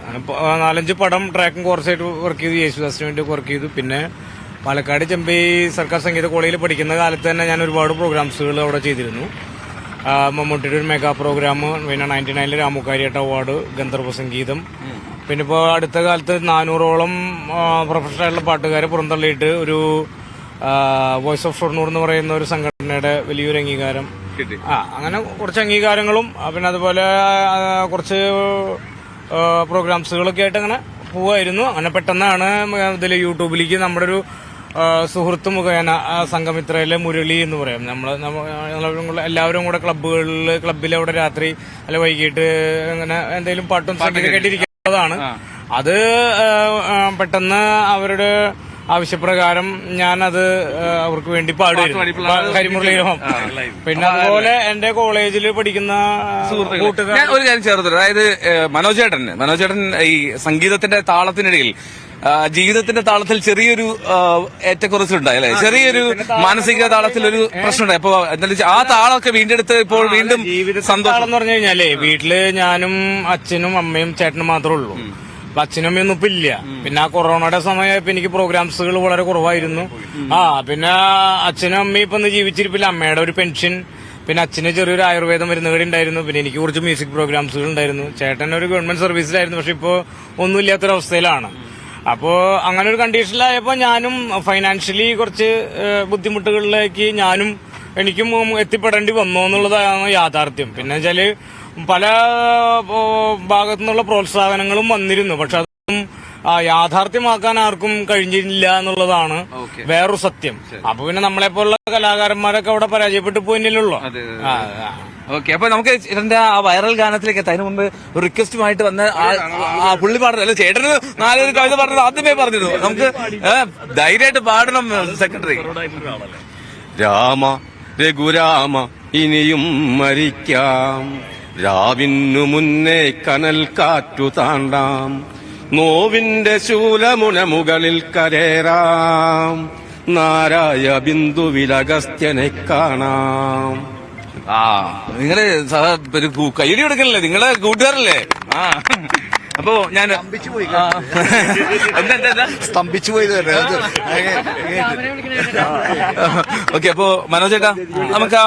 Speaker 8: 4-5 പടം ട്രാക്കും കോർസായിട്ട് വർക്ക് ചെയ്തു, യേശുദാസിന് വേണ്ടി വർക്ക് ചെയ്തു. പിന്നെ പാലക്കാട് ചെമ്പൈ സർക്കാർ സംഗീത കോളേജിൽ പഠിക്കുന്ന കാലത്ത് തന്നെ ഞാൻ ഒരുപാട് പ്രോഗ്രാംസുകൾ അവിടെ ചെയ്തിരുന്നു. മമ്മൂട്ടിയുടെ ഒരു മെഗാ പ്രോഗ്രാം, പിന്നെ 99 രാമുക്കാരിയേട്ട അവാർഡ്, ഗന്ധർവ സംഗീതം. പിന്നെ ഇപ്പോൾ അടുത്ത കാലത്ത് 400ഓളം പ്രൊഫഷണൽ ആയിട്ടുള്ള പാട്ടുകാരെ പുറന്തള്ളിയിട്ട് ഒരു വോയിസ് ഓഫ് ഷൊർണൂർ എന്ന് പറയുന്ന ഒരു സംഘടനയുടെ വലിയൊരു അംഗീകാരം. അങ്ങനെ കുറച്ച് അംഗീകാരങ്ങളും പിന്നെ അതുപോലെ കുറച്ച് പ്രോഗ്രാംസുകളൊക്കെ ആയിട്ട് അങ്ങനെ പോവായിരുന്നു. അങ്ങനെ പെട്ടെന്നാണ് ഇതിൽ യൂട്യൂബിലേക്ക് നമ്മുടെ ഒരു സുഹൃത്ത് മുഖേന സംഘമിത്രയിലെ മുരളി എന്ന് പറയാം, എല്ലാവരും കൂടെ ക്ലബ്ബിൽ അവിടെ രാത്രി അല്ലെ വൈകിട്ട് അങ്ങനെ എന്തെങ്കിലും പാട്ടും സംഗീതം കേട്ടിരിക്കുന്നതാണ്. അത് പെട്ടെന്ന് അവരുടെ ആവശ്യപ്രകാരം ഞാനത് അവർക്ക് വേണ്ടി പാടുമായിരുന്നു, കരിമുരളീരഹം. പിന്നെ അതുപോലെ എന്റെ കോളേജിൽ പഠിക്കുന്ന കൂട്ടുകാർ.
Speaker 1: ഞാൻ ഒരു കാര്യം ചേർത്തിട്ട്, അതായത് മനോജേട്ടൻ ഈ സംഗീതത്തിന്റെ താളത്തിനിടയിൽ ജീവിതത്തിന്റെ താളത്തിൽ ചെറിയൊരു ഏറ്റക്കുറച്ചിലുണ്ടായി അല്ലെ? ചെറിയൊരു മാനസിക താളത്തിൽ ഒരു പ്രശ്നമുണ്ടായി. അപ്പൊ ആ താളമൊക്കെ വീണ്ടെടുത്ത് ഇപ്പോൾ വീണ്ടും
Speaker 8: സന്തോഷം എന്ന് പറഞ്ഞു കഴിഞ്ഞാലേ, വീട്ടില് ഞാനും അച്ഛനും അമ്മയും ചേട്ടനും മാത്രമേ ഉള്ളൂ. അച്ഛനും അമ്മയൊന്നും ഇപ്പൊ ഇല്ല. പിന്നെ ആ കൊറോണയുടെ സമയത്ത് എനിക്ക് പ്രോഗ്രാംസുകൾ വളരെ കുറവായിരുന്നു. പിന്നെ അച്ഛനും അമ്മയും ഇപ്പൊ ജീവിച്ചിരിപ്പില്ല. അമ്മയുടെ ഒരു പെൻഷൻ, പിന്നെ അച്ഛന് ചെറിയൊരു ആയുർവേദ മരുന്നുകടി ഉണ്ടായിരുന്നു. പിന്നെ എനിക്ക് കുറച്ച് മ്യൂസിക് പ്രോഗ്രാംസുകൾ ഉണ്ടായിരുന്നു. ചേട്ടൻ ഒരു ഗവൺമെന്റ് സർവീസിലായിരുന്നു, പക്ഷെ ഇപ്പോ ഒന്നുമില്ലാത്തൊരവസ്ഥയിലാണ്. അപ്പോ അങ്ങനെ ഒരു കണ്ടീഷനിലായപ്പോ ഞാനും ഫൈനാൻഷ്യലി കുറച്ച് ബുദ്ധിമുട്ടുകളിലേക്ക് എനിക്കും എത്തിപ്പെടേണ്ടി വന്നു എന്നുള്ളതാണ് യാഥാർത്ഥ്യം. പിന്നെ വെച്ചാല് പല ഭാഗത്തു നിന്നുള്ള പ്രോത്സാഹനങ്ങളും വന്നിരുന്നു, പക്ഷെ അതൊന്നും യാഥാർത്ഥ്യമാക്കാൻ ആർക്കും കഴിഞ്ഞില്ല എന്നുള്ളതാണ് വേറൊരു സത്യം. അപ്പൊ പിന്നെ നമ്മളെപ്പോലുള്ള കലാകാരന്മാരൊക്കെ അവിടെ പരാജയപ്പെട്ടു പോയില്ലല്ലോ.
Speaker 1: ഓക്കെ, അപ്പൊ നമുക്ക് ചേട്ടന്റെ ആ വൈറൽ ഗാനത്തിലേക്ക് എത്താൻ മുമ്പ് ഒരു റിക്വസ്റ്റുമായിട്ട് വന്ന പുള്ളി പാടുന്നത് ചേട്ടന് 4 കവിത പറഞ്ഞത് ആദ്യമേ പറഞ്ഞിരുന്നു. നമുക്ക് ധൈര്യമായിട്ട് പാടണം സെക്രട്ടറി.
Speaker 4: രാമ രഘുരാമ ഇനിയും മരിക്കാം, രാവിനു മുന്നേ കനൽ കാറ്റു താണ്ടാം, നോവിന്റെ ശൂലമുന മുകളിൽ കരേറാം, നാരായ ബിന്ദുവിലഗസ്ത്യനെ കാണാം.
Speaker 1: നിങ്ങള് കയ്യടി കൊടുക്കണല്ലേ, നിങ്ങളെ കൂട്ടുകാരല്ലേ? അപ്പോ ഞാൻ
Speaker 5: സ്തംഭിച്ചു പോയി
Speaker 1: ഓക്കെ. അപ്പോ മനോജ് ചേട്ടാ, നമുക്ക്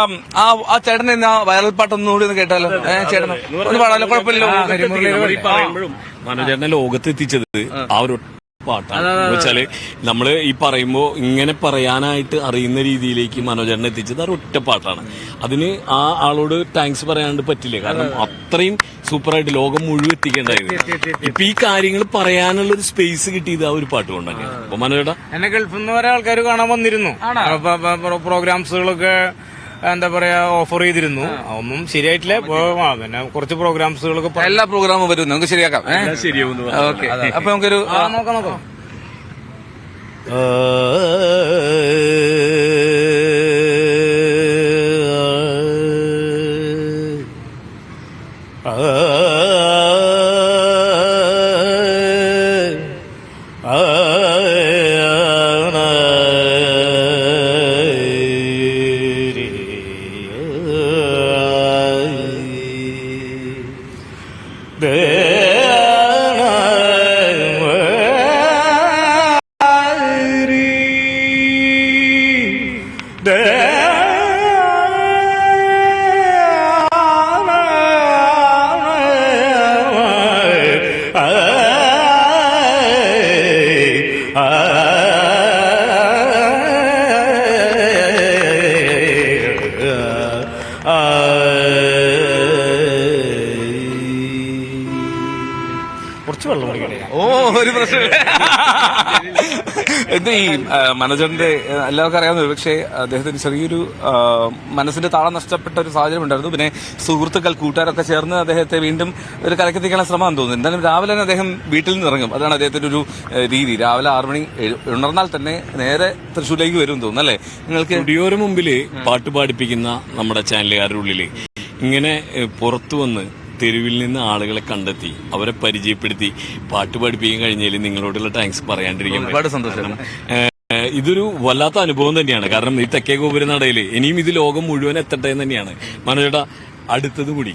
Speaker 1: ആ ചേട്ടനെ വൈറൽ പാട്ടൊന്നുകൂടി ഒന്ന് കേട്ടാലോ? ചേട്ടൻ ഒന്ന് പാടാലോ? കുഴപ്പമില്ലല്ലോ.
Speaker 2: പറയുമ്പോഴും മനോജേട്ടനെ ലോകത്തെത്തിച്ചത് ആ ഒരു പാട്ടാണ്. വെച്ചാല് നമ്മള് ഈ പറയുമ്പോ ഇങ്ങനെ പറയാനായിട്ട് അറിയുന്ന രീതിയിലേക്ക് മനോജേട്ടനെ എത്തിച്ചത് ആ ഒറ്റ പാട്ടാണ്. അതിന് ആ ആളോട് താങ്ക്സ് പറയാണ്ട് പറ്റില്ല. കാരണം അത്രയും സൂപ്പറായിട്ട് ലോകം മുഴുവൻ എത്തിക്കേണ്ടായിരുന്നു. ഇപ്പൊ ഈ കാര്യങ്ങൾ പറയാനുള്ള ഒരു സ്പേസ് കിട്ടിയത് ആ ഒരു പാട്ട് കൊണ്ടാണ്. അപ്പൊ മനോജേട്ടാ,
Speaker 8: എന്നെ ഗൾഫിൽ നിന്ന് വരെ ആൾക്കാർ കാണാൻ വന്നിരുന്നു. പ്രോഗ്രാംസുകളൊക്കെ എന്താ പറയാ ഓഫർ ചെയ്തിരുന്നു. ഒന്നും ശരിയായിട്ടില്ല. പിന്നെ കുറച്ച് പ്രോഗ്രാംസുകളൊക്കെ
Speaker 1: എല്ലാ പ്രോഗ്രാമും വരും, നമുക്ക് ശരിയാക്കാം.
Speaker 2: ശരിയാവുന്നു.
Speaker 1: ഓക്കെ. അപ്പൊ നമുക്കൊരു
Speaker 8: നോക്കാം. കുറച്ച് വെള്ളം കുടിക്കട്ടെ.
Speaker 1: ഒരു പ്രശ്നമില്ല. എന്ത് ഈ മനോജറിന്റെ എല്ലാവർക്കും അറിയാവുന്ന, പക്ഷേ അദ്ദേഹത്തിന് ചെറിയൊരു മനസ്സിന്റെ താളം നഷ്ടപ്പെട്ട ഒരു സാഹചര്യം ഉണ്ടായിരുന്നു. പിന്നെ സുഹൃത്തുക്കൾ, കൂട്ടുകാരൊക്കെ ചേർന്ന് അദ്ദേഹത്തെ വീണ്ടും ഒരു കലക്കെത്തിക്കാനുള്ള ശ്രമം തോന്നുന്നു. എന്തായാലും രാവിലെ തന്നെ അദ്ദേഹം വീട്ടിൽ നിന്ന് ഇറങ്ങും. അതാണ് അദ്ദേഹത്തിന്റെ ഒരു രീതി. രാവിലെ 6 മണി ഉണർന്നാൽ തന്നെ നേരെ തൃശ്ശൂരിലേക്ക് വരും തോന്നുന്നു, അല്ലേ? നിങ്ങൾക്ക്
Speaker 2: സ്റ്റുഡിയോയുടെ മുമ്പില് പാട്ട് പാടിപ്പിക്കുന്ന നമ്മുടെ ചാനലുകാരുടെ ഉള്ളില് ഇങ്ങനെ പുറത്തു വന്ന് തെരുവിൽ നിന്ന് ആളുകളെ കണ്ടെത്തി അവരെ പരിചയപ്പെടുത്തി പാട്ട് പഠിപ്പിക്കാൻ കഴിഞ്ഞാൽ നിങ്ങളോടുള്ള താങ്ക്സ് പറയാണ്ടിരിക്കാൻ
Speaker 1: ഒരുപാട് സന്തോഷം.
Speaker 2: ഇതൊരു വല്ലാത്ത അനുഭവം തന്നെയാണ്. കാരണം ഈ തെക്കേ ഗോപുര നടയില് ഇനിയും ഇത് ലോകം മുഴുവൻ എത്തട്ടെ എന്ന് തന്നെയാണ്. മനോജേട്ടാ, അടുത്തത് കൂടി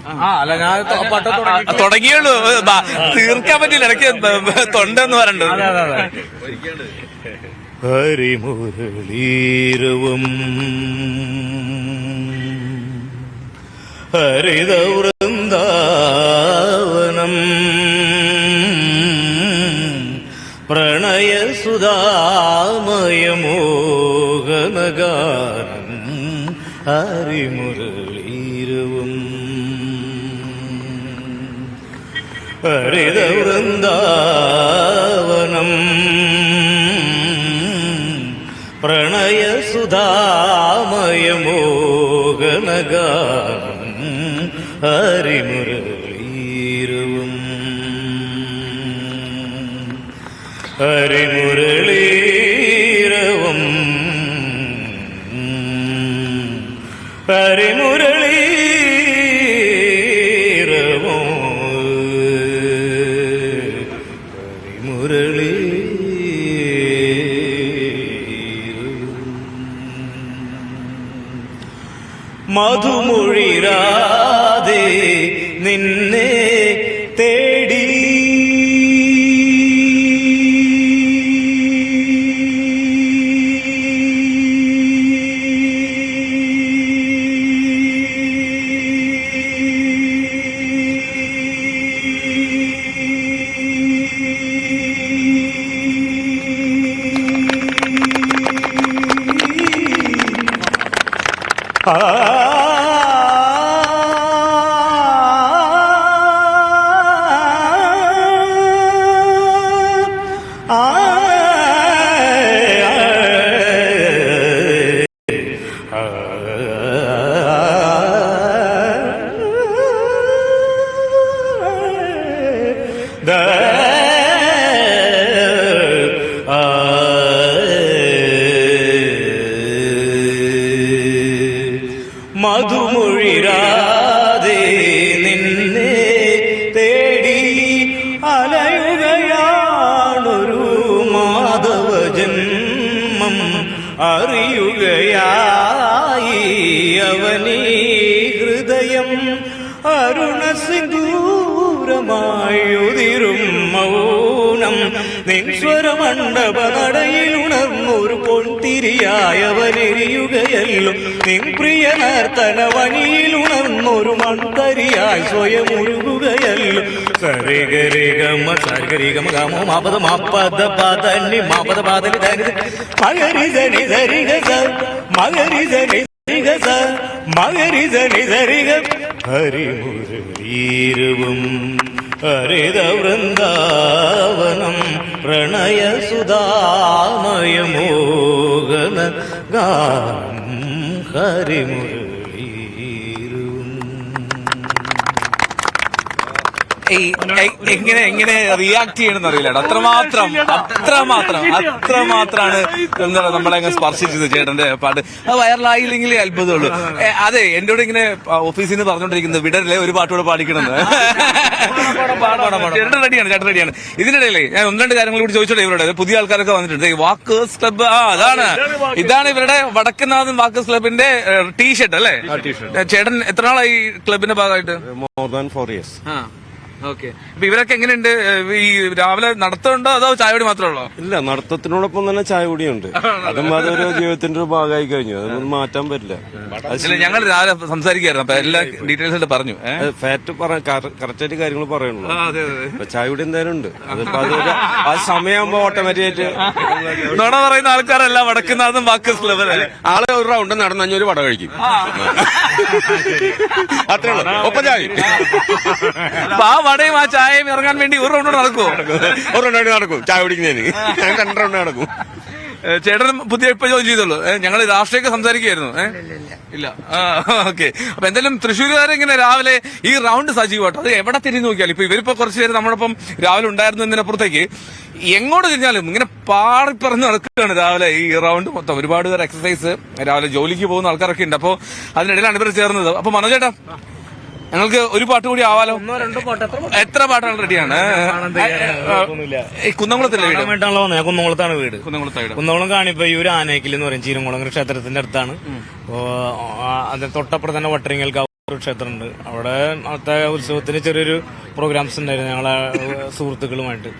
Speaker 1: തുടങ്ങിയുള്ളൂ, തീർക്കാൻ പറ്റില്ല. ഇടയ്ക്ക് തൊണ്ടെന്ന് പറയണ്ടോ?
Speaker 8: ഹരിമുരളീരവും ഹരിതവൃന്ദാവനം പ്രണയസുധാമയമോഹനഗാനം ഹരിമുരളീരവും ഹരിതവൃന്ദാവനം പ്രണയസുധാമയമോഹനഗാനം ഹരിമുരളീരവും ഹരിമുരളീരവും ഹരിമുരളീരവും മധുമൊഴിരാതെ നിന്നെ തേടി മധുമൊഴിരാതെ നിന്നെ തേടി അലയുകയാണൊരു മാധവജന്മം അറിയുകയായി അവനീ ഹൃദയം അരുണസിന്ദൂരമായുതിരും നിൻസ്വരമണ്ഡപ നടയിൽ ഉണർന്നൊരു പൊൻതിരിയായവനെരിയുകയല്ലോ നിൻ പ്രിയ നർത്തന വനിയിൽ ഉണർന്നൊരു മൺതരിയായി സ്വയം ഉരുകുകയല്ലോ സരിഗരിഗമ സരിഗരിഗമ ഗമോ മാപദ മാപദ പദനി മാപദ പാദനി ധനി മഗരി ധനി ധരിഗ മഗരി ധനി ധരിഗ മഗരി ധനി ധരിഗ ഹരിമുരളീരവും ഹരിത വൃന്ദാവനം പ്രണയസുധാമയമോഹന ഗാനം ഹരിമുരളീരവും.
Speaker 1: എങ്ങനെ റിയാക്ട് ചെയ്യണമെന്ന് അറിയില്ല. അത്രമാത്രമാണ് എന്താണ് നമ്മളെ അങ്ങ് സ്പർശിച്ചത് ചേട്ടന്റെ പാട്ട്. അത് വൈറലായില്ലെങ്കിലേ അത്ഭുതമുള്ളൂ. അതെ, എന്റെ കൂടെ ഇങ്ങനെ ഓഫീസിൽ നിന്ന് പറഞ്ഞോണ്ടിരിക്കുന്നത് വിടരല്ലേ ഒരു പാട്ടുകൂടെ പാടിക്കണമെന്ന്. ചേട്ടൻ റെഡിയാണ്. ഇതിനിടയിലേ ഞാൻ ഒന്ന് രണ്ട് കാര്യങ്ങൾ കൂടി ചോദിച്ചോട്ടെ. ഇവരുടെ പുതിയ ആൾക്കാരൊക്കെ വന്നിട്ടുണ്ട്. വാക്കേഴ്സ് ക്ലബ്ബ്, ഇതാണ് ഇവരുടെ വടക്കുന്നാഥൻ വാക്കേഴ്സ് ക്ലബിന്റെ ടീഷർട്ട് അല്ലേ? ചേട്ടൻ എത്ര നാളായി ഈ ക്ലബിന്റെ ഭാഗമായിട്ട്?
Speaker 4: More than 4 years.
Speaker 1: ഓക്കെ. അപ്പൊ ഇവരൊക്കെ എങ്ങനെയുണ്ട്? ഈ രാവിലെ നടത്തുണ്ടോ അതോ ചായപൊടി മാത്രമേ ഉള്ളോ?
Speaker 4: ഇല്ല, നടത്തത്തിനോടൊപ്പം തന്നെ ചായ കൂടിയുണ്ട്. അതും അതൊരു ജീവിതത്തിന്റെ ഒരു ഭാഗമായി കഴിഞ്ഞു. അതൊന്നും മാറ്റാൻ പറ്റില്ല.
Speaker 1: ഞങ്ങൾ രാവിലെ സംസാരിക്കായിരുന്നു, അപ്പൊ എല്ലാ ഡീറ്റെയിൽസ് ആയിട്ട് പറഞ്ഞു.
Speaker 4: ഫാറ്റ് കറക്റ്റായിട്ട് കാര്യങ്ങൾ പറയുള്ളൂ. ചായ കൂടി എന്തായാലും ഉണ്ട്. അതിപ്പോ അതൊരു ആ സമയമാകുമ്പോ ഓട്ടോമാറ്റിക്കായിട്ട്
Speaker 1: നുണ പറയുന്ന ആൾക്കാരെല്ലാം വടക്കുന്നാഥൻ വാക്കേഴ്സ് ക്ലബ്
Speaker 4: ആളെ ഒരു റൗണ്ട് നടന്ന് 500 വട കഴിക്കും. അത്രേ ഉള്ളൂ. ഒപ്പം ചായ
Speaker 1: ആ വടയും ആ ചായയും ഇറങ്ങാൻ വേണ്ടി ഒരു റൗണ്ട് നടക്കുമോ?
Speaker 4: ഒരു റൗണ്ട് നടക്കും. ചായ കുടിക്കുന്നതിന് 2 റൗണ്ട് നടക്കും.
Speaker 1: ചേട്ടൻ പുതിയ ഇപ്പൊ ജോയിൻ ചെയ്തോളൂ. ഞങ്ങൾ രാഷ്ട്രീയമൊക്കെ സംസാരിക്കുകയായിരുന്നു. ഇല്ല. ഓക്കെ. അപ്പൊ എന്തായാലും തൃശ്ശൂരുകാരെങ്ങനെ രാവിലെ ഈ റൗണ്ട് സജീവമായിട്ട് അത് എവിടെ തിരിഞ്ഞു നോക്കിയാലും ഇപ്പൊ ഇവരിപ്പോ കുറച്ചു പേര് നമ്മളൊപ്പം രാവിലെ ഉണ്ടായിരുന്നു എന്നതിനപ്പുറത്തേക്ക് എങ്ങോട്ട് തിരിഞ്ഞാലും ഇങ്ങനെ പാറിപ്പറന്ന് നടക്കുകയാണ് രാവിലെ ഈ റൗണ്ട് മൊത്തം. ഒരുപാട് പേർ എക്സസൈസ് രാവിലെ ജോലിക്ക് പോകുന്ന ആൾക്കാരൊക്കെ ഉണ്ട്. അപ്പോ അതിനിടയിലാണ് ഇവർ ചേർന്നത്. അപ്പൊ മനോജേട്ടാ, ഞങ്ങൾക്ക് ഒരു പാട്ട് കൂടി ആവാലോ? എത്ര പാട്ടുകൾ റെഡിയാണ്? കുന്നംകുളത്തല്ലേ വീട്?
Speaker 8: കുന്നംകുളത്താണ് വീട്. കുന്നംകുളം കാണിപ്പോ ഈ ഒരു ആനയ്ക്കൽ എന്ന് പറയും ചീരംകുളങ്ങര ക്ഷേത്രത്തിന്റെ അടുത്താണ്. അതിന് തൊട്ടപ്പുറം തന്നെ വട്ടരിങ്ങൽക്കാവ് ഒരു ക്ഷേത്രമുണ്ട്. അവിടെ അവിടുത്തെ ഉത്സവത്തിന് ചെറിയൊരു പ്രോഗ്രാംസ് ഉണ്ടായിരുന്നു ഞങ്ങളെ സുഹൃത്തുക്കളുമായിട്ട്.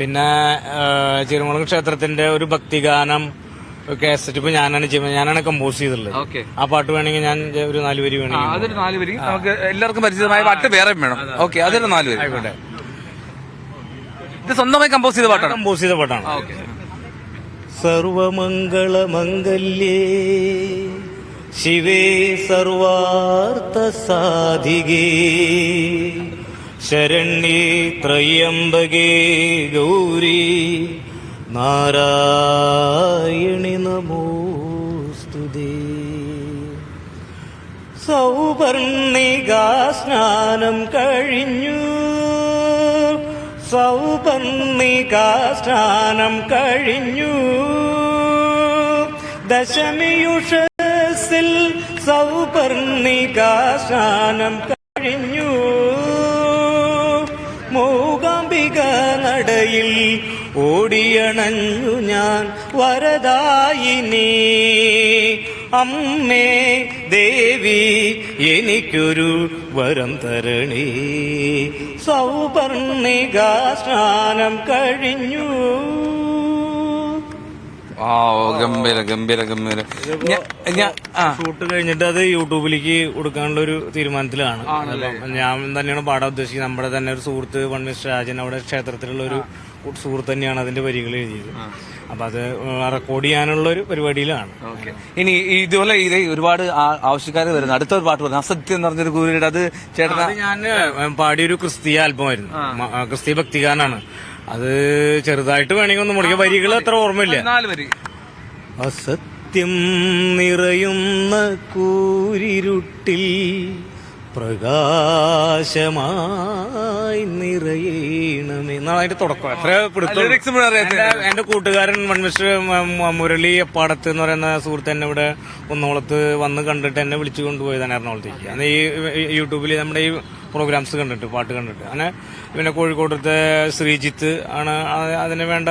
Speaker 8: പിന്നെ ചീരംകുളങ്ങര ക്ഷേത്രത്തിന്റെ ഒരു ഭക്തിഗാനം കാസറ്റ് ഇപ്പൊ ഞാനാണ് കമ്പോസ് ചെയ്തിട്ടുള്ളത്. ആ പാട്ട് വേണമെങ്കിൽ ഞാൻ ഒരു 4 വരി വേണമെങ്കിൽ.
Speaker 1: അതൊരു 4 വരി നമുക്ക് എല്ലാവർക്കും പരിചിതമായ പാട്ട് വേറെ വേണം. ഓക്കെ, അതൊരു 4 വരി ആയിക്കോട്ടെ. ഇത് സ്വന്തമായി കമ്പോസ് ചെയ്ത പാട്ടാണ്?
Speaker 8: കമ്പോസ് ചെയ്ത പാട്ടാണ്. സർവമംഗളമംഗല്യേ ശിവേ സർവാർത്ഥ സാധികേ ശരണ്യേ ത്രയംബകേ ഗൗരി നാരായണി നമോസ്തുതേ. സൗപർണികാ സ്നാനം കഴിഞ്ഞു, സൗപർണികാ സ്നാനം കഴിഞ്ഞു, ദശമിയുഷസിൽ സൗപർണികാ സ്നാനം കഴിഞ്ഞു, മൂകാംബിക നടയിൽ ഓടിയണഞ്ഞു ഞാൻ വരദായിനി. അമ്മേ ദേവി എനിക്കൊരു വരം തരണേ, സൗപർണികാ സ്നാനം കഴിഞ്ഞു.
Speaker 1: ഗംഭീര.
Speaker 8: ഷൂട്ട് കഴിഞ്ഞിട്ട് അത് യൂട്യൂബിലേക്ക് കൊടുക്കാനുള്ള ഒരു തീരുമാനത്തിലാണ്. ഞാൻ തന്നെയാണ് പാടാൻ ഉദ്ദേശിക്കുന്നത്. നമ്മുടെ തന്നെ ഒരു സുഹൃത്ത് മിസ്റ്റർ രാജൻ, അവിടെ ക്ഷേത്രത്തിലുള്ള ഒരു സുഹൃത്ത് തന്നെയാണ് അതിന്റെ വരികൾ എഴുതിയത്. അപ്പൊ അത് റെക്കോർഡ് ചെയ്യാനുള്ള ഒരു പരിപാടിയിലാണ്.
Speaker 1: ഇനി ഇതുപോലെ ഇത് ഒരുപാട് ആവശ്യക്കാർ വരുന്നു. അടുത്തൊരു പാട്ട് പറഞ്ഞു അസത്യം എന്ന് പറഞ്ഞൊരു ഗുരുയുടെ, അത് ചേട്ടൻ
Speaker 8: ഞാൻ പാടിയൊരു ക്രിസ്തീയ ആൽബമായിരുന്നു. ക്രിസ്തീയ ഭക്തിഗാനാണ് അത്. ചെറുതായിട്ട് വേണമെങ്കിൽ ഒന്ന് മുടിക്കുക. വരികൾ അത്ര ഓർമ്മയില്ല.
Speaker 1: 4 വരി.
Speaker 8: അസത്യം നിറയുന്ന കൂരിരുട്ടിൽ പ്രകാശമായി നിറയണമേ എന്നാണ് തുടക്കം. എത്ര പിടുത്തം. എന്റെ കൂട്ടുകാരൻ മിസ്റ്റർ മുരളി പാടത്ത് എന്ന് പറയുന്ന സുഹൃത്ത് എന്നെ ഇവിടെ കുന്നോളത്ത് വന്ന് കണ്ടിട്ട് എന്നെ വിളിച്ചു കൊണ്ടുപോയതാണ് എറണാകുളത്തേക്ക്. അന്ന് ഈ യൂട്യൂബിൽ നമ്മുടെ ഈ പ്രോഗ്രാംസ് കണ്ടിട്ട്, പാട്ട് കണ്ടിട്ട്. അങ്ങനെ പിന്നെ കോഴിക്കോട്ടത്തെ ശ്രീജിത്ത് ആണ് അതിന് വേണ്ട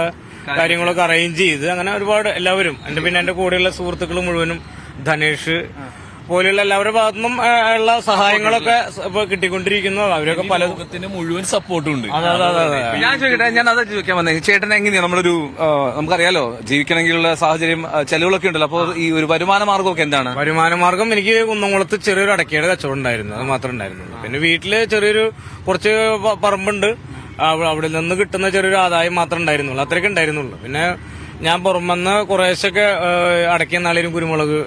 Speaker 8: കാര്യങ്ങളൊക്കെ അറേഞ്ച് ചെയ്ത്. അങ്ങനെ ഒരുപാട് എല്ലാവരും പിന്നെ എന്റെ കൂടെയുള്ള സുഹൃത്തുക്കൾ മുഴുവനും, ധനേഷ്, പോലെയുള്ള എല്ലാവരുടെ ഭാഗത്തുനിന്നും ഉള്ള സഹായങ്ങളൊക്കെ ഇപ്പൊ കിട്ടിക്കൊണ്ടിരിക്കുന്നു. അവരൊക്കെ പല
Speaker 2: ലോകത്തിന്റെ മുഴുവൻ സപ്പോർട്ടും ഉണ്ട്.
Speaker 8: അതെ അതെ അതെ.
Speaker 1: ഞാൻ ചോദിക്കട്ടെ, ഞാൻ അത് ചോദിക്കാൻ വന്നേ, ചേട്ടൻ എങ്ങനെയാണ് നമ്മളൊരു നമുക്കറിയാലോ ജീവിക്കണമെങ്കിലുള്ള സാഹചര്യം ചെലവുകളൊക്കെ ഉണ്ടല്ലോ, അപ്പോൾ ഈ ഒരു വരുമാന മാർഗമൊക്കെ എന്താണ്?
Speaker 8: വരുമാന മാർഗം എനിക്ക് കുന്നംകുളത്ത് ചെറിയൊരു അടക്കയുടെ കച്ചവടം ഉണ്ടായിരുന്നു, അത് മാത്രമേ ഉണ്ടായിരുന്നുള്ളൂ. പിന്നെ വീട്ടില് ചെറിയൊരു കുറച്ച് പറമ്പുണ്ട്, അവിടെ നിന്ന് കിട്ടുന്ന ചെറിയൊരു ആദായം മാത്രമേ ഉണ്ടായിരുന്നുള്ളൂ, അത്രയൊക്കെ ഉണ്ടായിരുന്നുള്ളൂ. പിന്നെ ഞാൻ പുറമെന്ന് കുറേശ്ശൊക്കെ അടക്കിയ നാളേരും കുരുമുളക്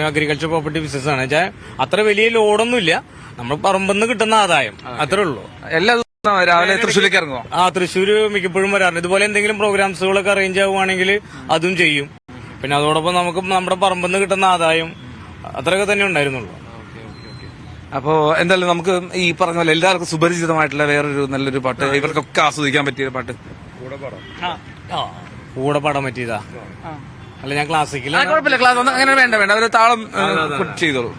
Speaker 8: അഗ്രികൾച്ചർ പ്രോപ്പർട്ടി ബിസിനസ് ആണ് വെച്ചാൽ അത്ര വലിയ ലോഡൊന്നുമില്ല, നമ്മൾ പറമ്പെന്ന് കിട്ടുന്ന ആദായം അത്രേ ഉള്ളൂ.
Speaker 1: എല്ലാ ദിവസവും രാവിലെ തൃശ്ശൂരിലേക്ക് ഇറങ്ങുമോ?
Speaker 8: തൃശ്ശൂര് മിക്കപ്പോഴും വരാറുണ്ട്. ഇതുപോലെ എന്തെങ്കിലും പ്രോഗ്രാംസുകളൊക്കെ അറേഞ്ച് ആവുകയാണെങ്കിൽ അതും ചെയ്യും. പിന്നെ അതോടൊപ്പം നമുക്ക് നമ്മുടെ പറമ്പെന്ന് കിട്ടുന്ന ആദായം അത്രയൊക്കെ തന്നെ ഉണ്ടായിരുന്നുള്ളൂ.
Speaker 1: അപ്പോ എന്തായാലും നമുക്ക് ഈ പറഞ്ഞ പോലെ എല്ലാവർക്കും സുപരിചിതമായിട്ടുള്ള വേറൊരു നല്ലൊരു പാട്ട്, ഇവർക്കൊക്കെ ആസ്വദിക്കാൻ പറ്റിയ പാട്ട്
Speaker 8: കൂടെ പാടാൻ പറ്റിയതാ. അല്ല, ഞാൻ ക്ലാസിക്കൽ
Speaker 1: കുഴപ്പമില്ല, ക്ലാസ് ഒന്നും അങ്ങനെ വേണ്ട, ഒരു താളം ചെയ്തോളൂ.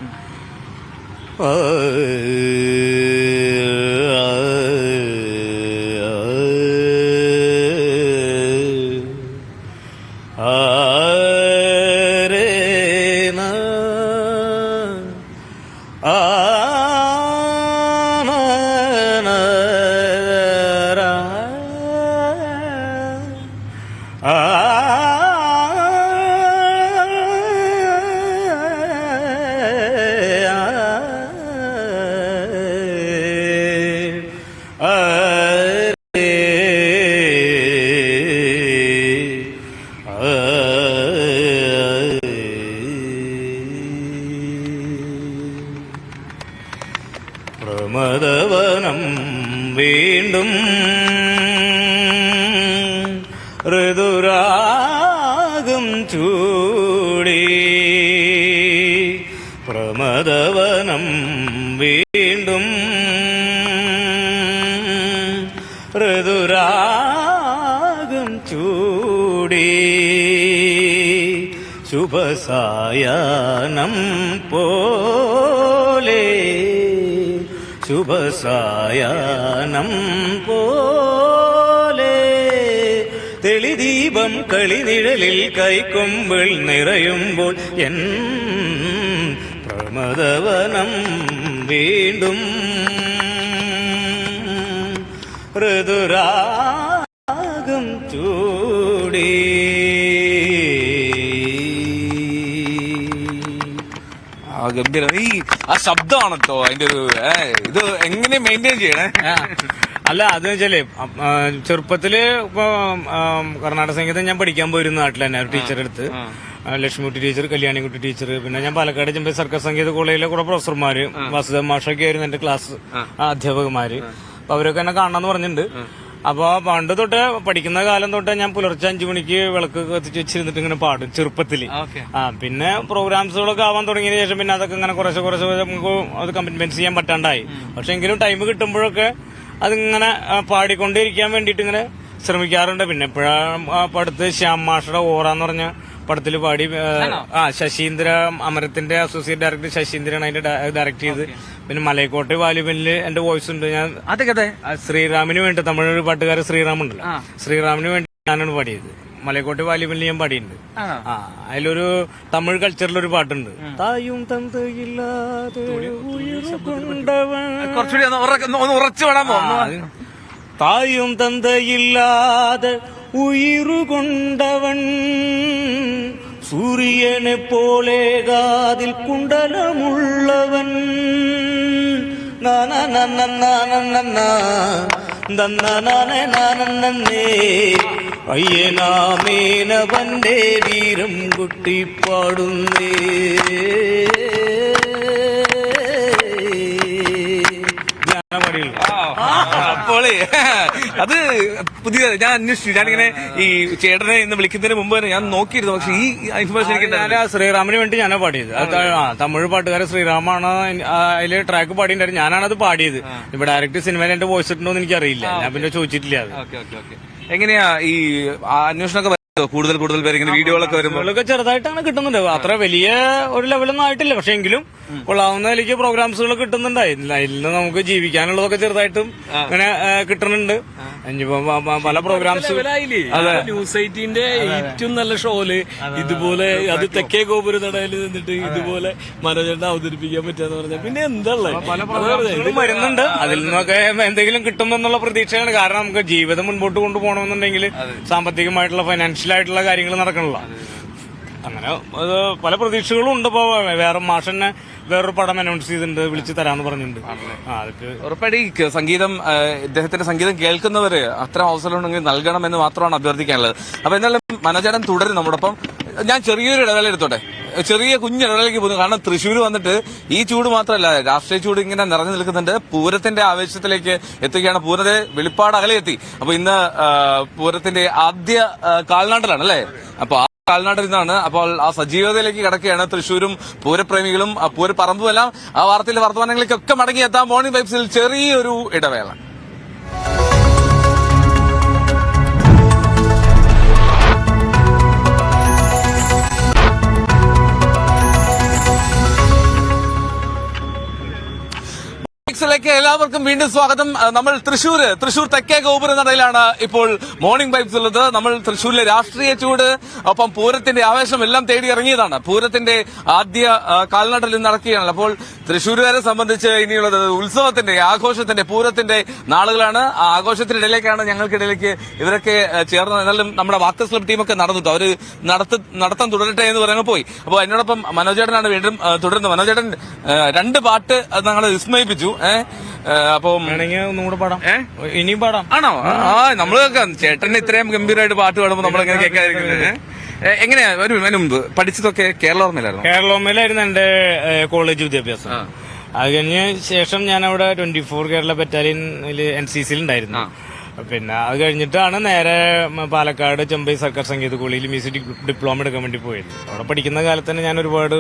Speaker 8: പ്രമദവനം വീണ്ടും ഋതുരാഗം ചൂടി, പ്രമദവനം വീണ്ടും ഋതുരാഗം ചൂടി, ശുഭസായാനം പോലെ ശുഭസായാനം പോലെ തെളിദീപം കളിനിഴലിൽ കൈക്കൊമ്പിൾ നിറയുമ്പോൾ എൻ പ്രമദവനം വീണ്ടും ഋതുരാഗം ചൂടി.
Speaker 1: ഗംഭീരം. ആ ശബ്ദമാണ് കേട്ടോ അതിന്റെ ഒരു ഇത് എങ്ങനെ മെയിൻറ്റെയിൻ ചെയ്യണേ?
Speaker 8: അല്ല, അത് വെച്ചാലേ ചെറുപ്പത്തില് ഇപ്പൊ കർണാടക സംഗീതം ഞാൻ പഠിക്കാൻ പോയിരുന്നു നാട്ടിൽ തന്നെ, ഒരു ടീച്ചറെ അടുത്ത്, ലക്ഷ്മിക്കുട്ടി ടീച്ചർ, കല്യാണിക്കുട്ടി ടീച്ചർ, പിന്നെ ഞാൻ പാലക്കാട് ചെമ്പൈ സർക്കാർ സംഗീത കോളേജിലെ കുറെ പ്രൊഫസർമാര്, വാസുദേവ മാഷൊക്കെ ആയിരുന്നു എന്റെ ക്ലാസ് അധ്യാപകന്മാര്. അപ്പൊ അവരൊക്കെ എന്നെ കാണാന്ന് പറഞ്ഞിട്ടുണ്ട്. അപ്പൊ പണ്ട് തൊട്ട് പഠിക്കുന്ന കാലം തൊട്ട് ഞാൻ പുലർച്ചെ 5 മണിക്ക് വിളക്ക് കത്തിച്ച് വെച്ചിരുന്നിട്ട് ഇങ്ങനെ പാടും ചെറുപ്പത്തില്. പിന്നെ പ്രോഗ്രാംസുകളൊക്കെ ആവാൻ തുടങ്ങിയതിനു ശേഷം പിന്നെ അതൊക്കെ ഇങ്ങനെ കുറച്ച് നമുക്ക് അത് കമ്മിറ്റ്മെന്റ് ചെയ്യാൻ പറ്റാണ്ടായി. പക്ഷെ എങ്കിലും ടൈം കിട്ടുമ്പോഴൊക്കെ അതിങ്ങനെ പാടിക്കൊണ്ടിരിക്കാൻ വേണ്ടിയിട്ട് ഇങ്ങനെ ശ്രമിക്കാറുണ്ട്. പിന്നെ ഇപ്പോഴാണ് അടുത്ത് ശ്യാം മാഷയുടെ ഓറാന്ന് പറഞ്ഞ പടത്തിൽ പാടി. ശശീന്ദ്ര, അമരത്തിന്റെ അസോസിയേറ്റ് ഡയറക്ടർ ശശീന്ദ്രനാണ് അതിന്റെ ഡയറക്ട് ചെയ്ത്. പിന്നെ മലയക്കോട്ടെ വാല്യുബലില് എന്റെ വോയിസ് ഉണ്ട്. ഞാൻ അതൊക്കെ ശ്രീറാമിന് വേണ്ടി, തമിഴ് പാട്ടുകാരൻ ശ്രീറാം ഉണ്ടല്ലോ, ശ്രീറാമിന് വേണ്ടി ഞാനാണ് പാടിയത്. മലയക്കോട്ടെ വാല്യുബലിൽ ഞാൻ പാടിയിട്ടുണ്ട്. അതിലൊരു തമിഴ് കൾച്ചറിലൊരു പാട്ടുണ്ട്, തായും തന്തയില്ലാതെ
Speaker 1: ഉറച്ചു വിടാമോ?
Speaker 8: തായും തന്തയില്ലാതെ ഉയരുകൊണ്ടവൻ സൂര്യനെ പോലെ കാതിൽ കുണ്ടലമുള്ളവൻ അയ്യനാമേനവന്റെ വീരം കുട്ടിപ്പാടുന്നേ.
Speaker 1: അപ്പോൾ അത് പുതിയ ഞാൻ അന്വേഷിച്ചു. ഞാനിങ്ങനെ ഈ ചേട്ടനെ ഇന്ന് വിളിക്കുന്നതിന് മുമ്പ് തന്നെ ഞാൻ നോക്കിയിരുന്നു, പക്ഷെ ഈ ഇൻഫർമേഷൻ എനിക്ക്
Speaker 8: ശ്രീറാമിന് വേണ്ടി ഞാനാ പാടിയത്. തമിഴ് പാട്ടുകാരൻ ശ്രീറാമാണ് അതില് ട്രാക്ക് പാടിയിട്ടുണ്ടായിരുന്നു, ഞാനാണത് പാടിയത്. ഇപ്പൊ ഡയറക്റ്റ് സിനിമയിൽ എന്റെ വോയിസ് ഇട്ടുണ്ടോ എന്ന് എനിക്കറിയില്ല, ഞാൻ പിന്നെ ചോദിച്ചിട്ടില്ല.
Speaker 1: എങ്ങനെയാ ഈ അന്വേഷണമൊക്കെ കൂടുതൽ പേര് ഇങ്ങനെ വീഡിയോകളൊക്കെ വരുമ്പോൾ
Speaker 8: ചെറുതായിട്ടാണ് കിട്ടുന്നുണ്ട്, അത്ര വലിയ ഒരു ലെവലൊന്നും ആയിട്ടില്ല. പക്ഷെ എങ്കിലും കൊള്ളാവുന്ന എനിക്ക് പ്രോഗ്രാംസുകൾ കിട്ടുന്നുണ്ടായിരുന്നില്ല. അതിൽ നിന്ന് നമുക്ക് ജീവിക്കാനുള്ളതൊക്കെ ചെറുതായിട്ടും ഇങ്ങനെ കിട്ടുന്നുണ്ട്. ഇനിയിപ്പോ പല പ്രോഗ്രാംസ്
Speaker 2: ന്യൂസ് 18ന്റെ ഏറ്റവും നല്ല ഷോയില് ഇതുപോലെ അത് തെക്കേ ഗോപുര നടയിൽ നിന്നിട്ട് ഇതുപോലെ മനോജേട്ടൻ അവതരിപ്പിക്കാൻ പറ്റാന്ന് പറഞ്ഞാൽ പിന്നെ എന്താ
Speaker 8: വരുന്നുണ്ട്. അതിൽ നിന്നൊക്കെ എന്തെങ്കിലും കിട്ടുമെന്നുള്ള പ്രതീക്ഷയാണ്. കാരണം നമുക്ക് ജീവിതം മുൻപോട്ട് കൊണ്ടുപോകണമെന്നുണ്ടെങ്കിൽ സാമ്പത്തികമായിട്ടുള്ള ഫൈനാൻഷ്യൽ ആയിട്ടുള്ള കാര്യങ്ങൾ നടക്കണല്ലോ. അങ്ങനെ പല പ്രതീക്ഷകളും ഉണ്ട്. ഇപ്പൊ വേറെ മാഷന്നെ വേറൊരു പടം അനൗൺസ് ചെയ്തിട്ടുണ്ട്, വിളിച്ച് തരാന്ന് പറഞ്ഞിട്ടുണ്ട്. അതൊക്കെ
Speaker 1: ഉറപ്പാടി സംഗീതം, ഇദ്ദേഹത്തിന്റെ സംഗീതം കേൾക്കുന്നവര് അത്തരം അവസരം ഉണ്ടെങ്കിൽ നൽകണമെന്ന് മാത്രമാണ് അഭ്യർത്ഥിക്കാനുള്ളത്. അപ്പൊ എന്നാലും മനോജേട്ടൻ തുടരും നമ്മോടൊപ്പം. ഞാൻ ചെറിയൊരു ഇടവേള എടുത്തോട്ടെ, ചെറിയ കുഞ്ഞിടവേളയ്ക്ക് പോകുന്നു. കാരണം തൃശ്ശൂർ വന്നിട്ട് ഈ ചൂട് മാത്രമല്ല, രാഷ്ട്രീയ ചൂട് ഇങ്ങനെ നിറഞ്ഞു നിൽക്കുന്നുണ്ട്. പൂരത്തിന്റെ ആവേശത്തിലേക്ക് എത്തുകയാണ്. പൂരത്തെ വെളിപ്പാട് അകലെയെത്തി. അപ്പൊ ഇന്ന് പൂരത്തിന്റെ ആദ്യ കാൽനാട്ടിലാണ് അല്ലേ? അപ്പൊ കാൽനാട്ടിൽ നിന്നാണ്. അപ്പോൾ ആ സജീവതയിലേക്ക് കിടക്കുകയാണ് തൃശ്ശൂരും പൂരപ്രേമികളും പൂരപ്പറമ്പും എല്ലാം. ആ വാർത്തയിലെ വർത്തമാനങ്ങളിലേക്കൊക്കെ മടങ്ങിയെത്താം. മോർണിംഗ് വൈബ്സിൽ ചെറിയൊരു ഇടവേള. ിലേക്ക് എല്ലാവർക്കും വീണ്ടും സ്വാഗതം. നമ്മൾ തൃശൂർ തെക്കേ ഗോപുര നടയിലാണ് ഇപ്പോൾ മോർണിംഗ് വൈബ്സ് ഉള്ളത്. നമ്മൾ തൃശൂരിലെ രാഷ്ട്രീയ ചൂട് ഒപ്പം പൂരത്തിന്റെ ആവേശം എല്ലാം തേടി ഇറങ്ങിയതാണ്. പൂരത്തിന്റെ ആദ്യ കാൽനടയിൽ നിന്ന് നടക്കുകയാണല്ലോ. അപ്പോൾ തൃശ്ശൂരുകാരെ സംബന്ധിച്ച് ഇനിയുള്ളത് ഉത്സവത്തിന്റെ, ആഘോഷത്തിന്റെ, പൂരത്തിന്റെ നാളുകളാണ്. ആ ആഘോഷത്തിനിടയിലേക്കാണ് ഞങ്ങൾക്കിടയിലേക്ക് ഇവരൊക്കെ ചേർന്നത്. എന്നാലും നമ്മുടെ വാക്തസ് ക്ലബ് ടീമൊക്കെ നടന്നിട്ടോ, അവര് നടത്തം തുടരട്ടെ എന്ന് പറയുമ്പോൾ പോയി. അപ്പോൾ എന്നോടൊപ്പം മനോജേട്ടനാണ് വീണ്ടും തുടരുന്നത്. മനോജേട്ടൻ 2 പാട്ട് ഞങ്ങളെ വിസ്മയിപ്പിച്ചു. അപ്പം
Speaker 8: ഒന്നുകൂടെ പാടാം, ഇനിയും പാടാം.
Speaker 1: ആണോ? നമ്മള് ചേട്ടന് ഇത്രയും ഗംഭീരമായിട്ട് പാട്ട് പാടുമ്പോൾ നമ്മളെങ്ങനെ കേൾക്കാതിരിക്കുന്നത്? എങ്ങനെയാ അതിന് മുമ്പ് പഠിച്ചതൊക്കെ
Speaker 8: കേരളോമയിലായിരുന്നു എന്റെ കോളേജ് വിദ്യാഭ്യാസം. അത് കഴിഞ്ഞ ശേഷം ഞാൻ അവിടെ 24 കേരള ബറ്റാലിയനിൽ NCCയിൽ ഉണ്ടായിരുന്നു. പിന്നെ അത് കഴിഞ്ഞിട്ടാണ് നേരെ പാലക്കാട് ചെമ്പൈ സർക്കാർ സംഗീത കോളേജിൽ മ്യൂസിക് ഡിപ്ലോമ എടുക്കാൻ വേണ്ടി പോയത്. അവിടെ പഠിക്കുന്ന കാലത്ത് തന്നെ ഞാൻ ഒരുപാട്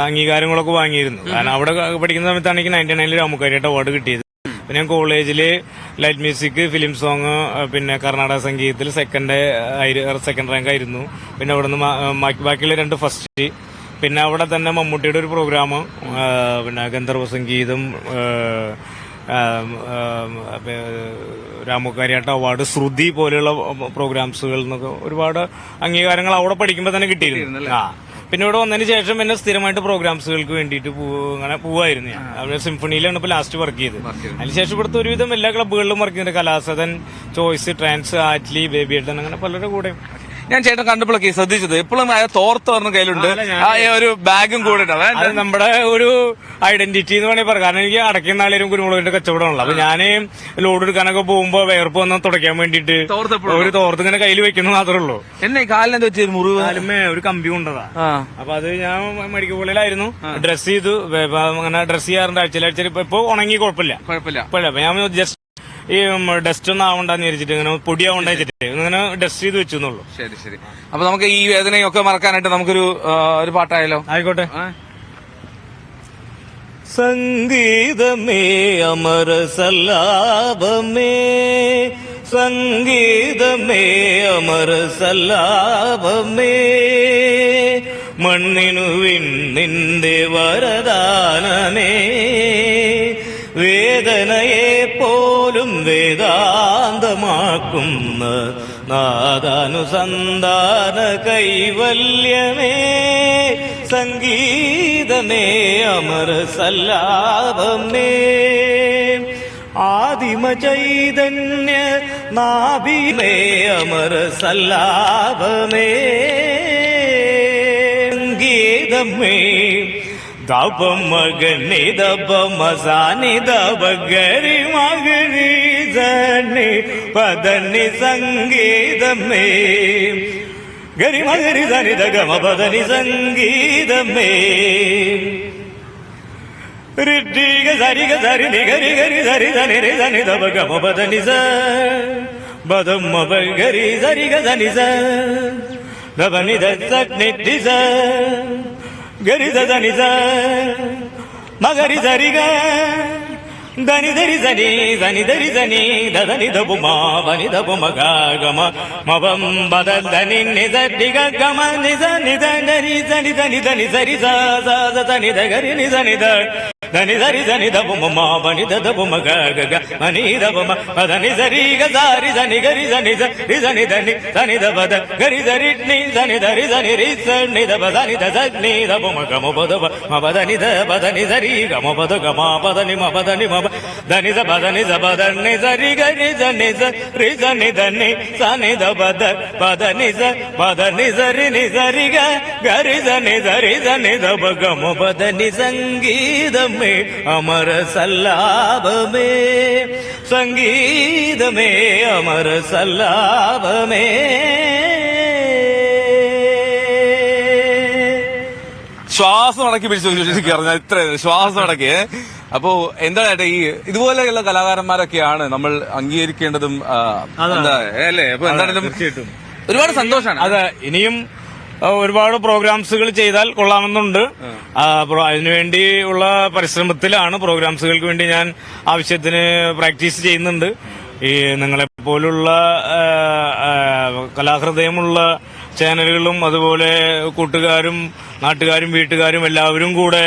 Speaker 8: അംഗീകാരങ്ങളൊക്കെ വാങ്ങിയിരുന്നു. കാരണം അവിടെ പഠിക്കുന്ന സമയത്താണ് എനിക്ക് 99 രാമുക്കാരിയായിട്ട് അവാർഡ് കിട്ടിയത്. പിന്നെ ഞാൻ കോളേജില് ലൈറ്റ് മ്യൂസിക്, ഫിലിം സോങ്, പിന്നെ കർണാടക സംഗീതത്തിൽ സെക്കൻഡ് റാങ്ക് ആയിരുന്നു. പിന്നെ അവിടെ നിന്ന് ബാക്കിയുള്ള 2 ഫസ്റ്റ്. പിന്നെ അവിടെ തന്നെ മമ്മൂട്ടിയുടെ ഒരു പ്രോഗ്രാം, പിന്നെ ഗന്ധർവ സംഗീതം, രാമുക്കാരിയാട്ട അവാർഡ്, ശ്രുതി പോലെയുള്ള പ്രോഗ്രാംസുകളിൽ നിന്നൊക്കെ ഒരുപാട് അംഗീകാരങ്ങൾ അവിടെ പഠിക്കുമ്പോൾ തന്നെ കിട്ടിയിരുന്നു. പിന്നെ ഇവിടെ വന്നതിന് ശേഷം പിന്നെ സ്ഥിരമായിട്ട് പ്രോഗ്രാംസുകൾക്ക് വേണ്ടിയിട്ട് അങ്ങനെ പോവായിരുന്നു ഞാൻ. അവിടെ സിംഫണിയിലാണ് ഇപ്പൊ ലാസ്റ്റ് വർക്ക് ചെയ്തത്. അതിനുശേഷം ഇവിടുത്തെ ഒരുവിധം എല്ലാ ക്ലബ്ബുകളിലും വർക്ക് ചെയ്യുന്നുണ്ട്. Kalasadan, choice, trance, Atlee, baby ഏട്ടൻ, അങ്ങനെ പലരുടെ കൂടെ.
Speaker 1: ഞാൻ ചേട്ടൻ കണ്ടപ്പോഴൊക്കെ ശ്രദ്ധിച്ചത് എപ്പോഴും തോർത്ത് പറഞ്ഞ കയ്യിലുണ്ട്, ഒരു ബാഗും കൂടെ.
Speaker 8: അത് നമ്മുടെ ഒരു ഐഡന്റിറ്റി എന്ന് വേണമെങ്കിൽ പറയാം. കാരണം എനിക്ക് അടയ്ക്കുന്ന നാളേരും കുരുമുളകിന്റെ കച്ചവടമാണല്ലോ. അപ്പൊ ഞാൻ ലോഡ് എടുക്കാനൊക്കെ പോകുമ്പോ വേർപ്പ് വന്ന് തുടയ്ക്കാൻ വേണ്ടിയിട്ട് ഒരു തോർത്ത് ഇങ്ങനെ കയ്യിൽ വെക്കുന്നത് മാത്രമേ ഉള്ളൂ.
Speaker 1: എന്നെ കാലിനെന്താ വെച്ച് മുറിവ്?
Speaker 8: കാലുമേ ഒരു കമ്പി കൊണ്ടതാ. അപ്പൊ അത് ഞാൻ മെഡിക്കൽ കോളേജിലായിരുന്നു, ഡ്രസ് ചെയ്തു. അങ്ങനെ ഡ്രസ് ചെയ്യാറുണ്ട് ആഴ്ചയിൽ. ഇപ്പൊ ഉണങ്ങി കുഴപ്പമില്ല. അപ്പൊ ഞാൻ ജസ്റ്റ് ഈ ഡസ്റ്റ് ഒന്നും ആവണ്ടെന്ന് വിചാരിച്ചിട്ട്, ഇങ്ങനെ പൊടിയാവണ്ട വെച്ചിട്ട് ഇങ്ങനെ ഡസ്റ്റ് ചെയ്ത് വെച്ചു എന്നുള്ളൂ.
Speaker 1: ശരി. അപ്പൊ നമുക്ക് ഈ വേദനയൊക്കെ മറക്കാനായിട്ട് നമുക്കൊരു പാട്ടായാലോ?
Speaker 8: ആയിക്കോട്ടെ. സംഗീതമേ അമര സല്ലാപമേ, സംഗീതമേ അമര സല്ലാപമേ, മണ്ണിനു വിണ്ണിന്റെ വരദാനമേ, വേദനയെ പോലും വേദാന്തമാക്കുന്ന നാദാനുസന്ധാന കൈവല്യമേ, സംഗീതമേ അമര സല്ലാപമേ, ആദിമ ചൈതന്യ നാഭിമേ അമര സല്ലാപമേ, സംഗീതമേ ദബ മഗനി ദബ മസാനി ദബ ഗരി മഗരി സനി പദനി സംഗീതമേ, ഗരി മഗരി സനി ദഗമ പദനി സംഗീതമേ, രിഡിഗ സരിഗ സരി നിഗരി ഗരി സരി സനി രി സനി ദബ ഗമ പദനി സ ബദം മബ ഗരി സരിഗ സനി സ ദബ നി ദ സനി ടി സ ഗരി ധനി സ മഗരി സരിഗ ധനി ധരി സനി സനി ധരി സനി ധനി ധപു മാനി ധപു മഗ ഗമ മവം ബദ ധനി നിധ ഡിഗ ഗമ നിധ നിധ ധനി സനി ധനി ധനി സരി സ ധനി ധ ഗരി നി സനി ധ ധനി ധരി ധനി ദപമ മണി ദപമ ഗഗ മനി ദപമ പദനി സരി ഗരി ധനി ഗരി ധനി ധനി ധനി ധനി ധനി ദപദ ഗരി ധരി നി ധനി ധരി ധനി രി സനി ദപദനി ധനി ദപമ ഗമ പദ മപദനി ദപദനി സരി ഗമ പദ ഗമ പദനി മപദനി മപ ധനി ദപദനി ദപദനി സരി ഗരി ധനി രി ധനി ധനി സനി ദപദ പദനി പദനി സരി നി സരി ഗരി ധനി ധരി ധനി ദപ ഗമ പദനി സംഗീതമേ അമര സല്ലാപമേ സംഗീതമേ അമര സല്ലാപമേ
Speaker 1: ശ്വാസം അടക്കി പിടിച്ചു പറഞ്ഞാൽ ഇത്ര ശ്വാസം അടക്കി. അപ്പോ എന്താണ് ഏട്ടാ ഈ ഇതുപോലെയുള്ള കലാകാരന്മാരൊക്കെയാണ് നമ്മൾ അംഗീകരിക്കേണ്ടതും എന്താ അല്ലേ? അപ്പൊ എന്തായാലും ഒരുപാട് സന്തോഷമാണ്.
Speaker 8: അതെ, ഇനിയും ഒരുപാട് പ്രോഗ്രാംസുകൾ ചെയ്താൽ കൊള്ളാമെന്നുണ്ട്. അതിനുവേണ്ടിയുള്ള പരിശ്രമത്തിലാണ്. പ്രോഗ്രാംസുകൾക്ക് വേണ്ടി ഞാൻ ആവശ്യത്തിന് പ്രാക്ടീസ് ചെയ്യുന്നുണ്ട്. ഈ നിങ്ങളെപ്പോലുള്ള കലാഹൃദയമുള്ള ചാനലുകളും അതുപോലെ കൂട്ടുകാരും നാട്ടുകാരും വീട്ടുകാരും എല്ലാവരും കൂടെ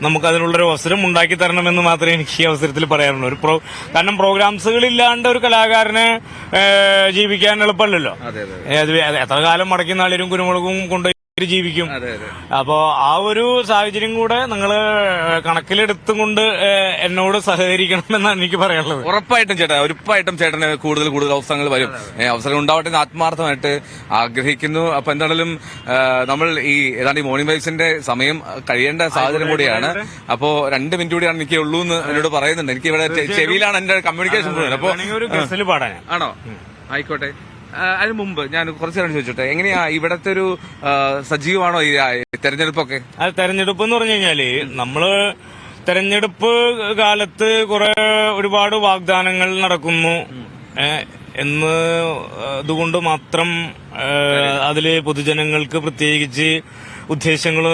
Speaker 8: നമുക്കതിനുള്ളൊരു അവസരം ഉണ്ടാക്കി തരണമെന്ന് മാത്രമേ എനിക്ക് ഈ അവസരത്തിൽ പറയാനുള്ളൂ. കാരണം പ്രോഗ്രാംസുകൾ ഇല്ലാണ്ട് ഒരു കലാകാരന് ജീവിക്കാൻ എളുപ്പമല്ലല്ലോ. എത്ര കാലം മടക്കി നാളിലും കുരുമുളകും കൊണ്ട് ജീവിക്കും. അപ്പോ ആ ഒരു സാഹചര്യം കൂടെ നിങ്ങള് കണക്കിലെടുത്തും കൊണ്ട് എന്നോട് സഹകരിക്കണമെന്നാണ് എനിക്ക് പറയാനുള്ളത്.
Speaker 1: ഉറപ്പായിട്ടും ചേട്ടന് കൂടുതൽ അവസരങ്ങൾ വരും. അവസരം ഉണ്ടാവട്ടെ എന്ന് ആത്മാർത്ഥമായിട്ട് ആഗ്രഹിക്കുന്നു. അപ്പൊ എന്താണെങ്കിലും നമ്മൾ ഏതാണ്ട് ഈ മോർണിംഗ് വൈബ്സിന്റെ സമയം കഴിയേണ്ട സാഹചര്യം കൂടിയാണ്. അപ്പോ 2 മിനിറ്റ് കൂടിയാണ് എനിക്ക് ഉള്ളൂ എന്ന് എന്നോട് പറയുന്നുണ്ട്. എനിക്ക് ഇവിടെ ചെവിയിലാണ് എന്റെ കമ്മ്യൂണിക്കേഷൻ മുഴുവൻ. അപ്പൊ
Speaker 8: ഒരു ഗസൽ പാടാൻ
Speaker 1: ആണോ? ആയിക്കോട്ടെ. അതിന് മുമ്പ് ഞാൻ കുറച്ച് നേരം ചോദിച്ചോട്ടെ, എങ്ങനെയാ ഇവിടത്തെ ഒരു സജീവമാണോ ഈ തെരഞ്ഞെടുപ്പൊക്കെ?
Speaker 8: അത് തെരഞ്ഞെടുപ്പ് എന്ന് പറഞ്ഞു കഴിഞ്ഞാല് നമ്മള് തെരഞ്ഞെടുപ്പ് കാലത്ത് ഒരുപാട് വാഗ്ദാനങ്ങൾ നടക്കുന്നു എന്ന് ഇതുകൊണ്ട് മാത്രം അതില് പൊതുജനങ്ങൾക്ക് പ്രത്യേകിച്ച് ഉദ്ദേശങ്ങൾ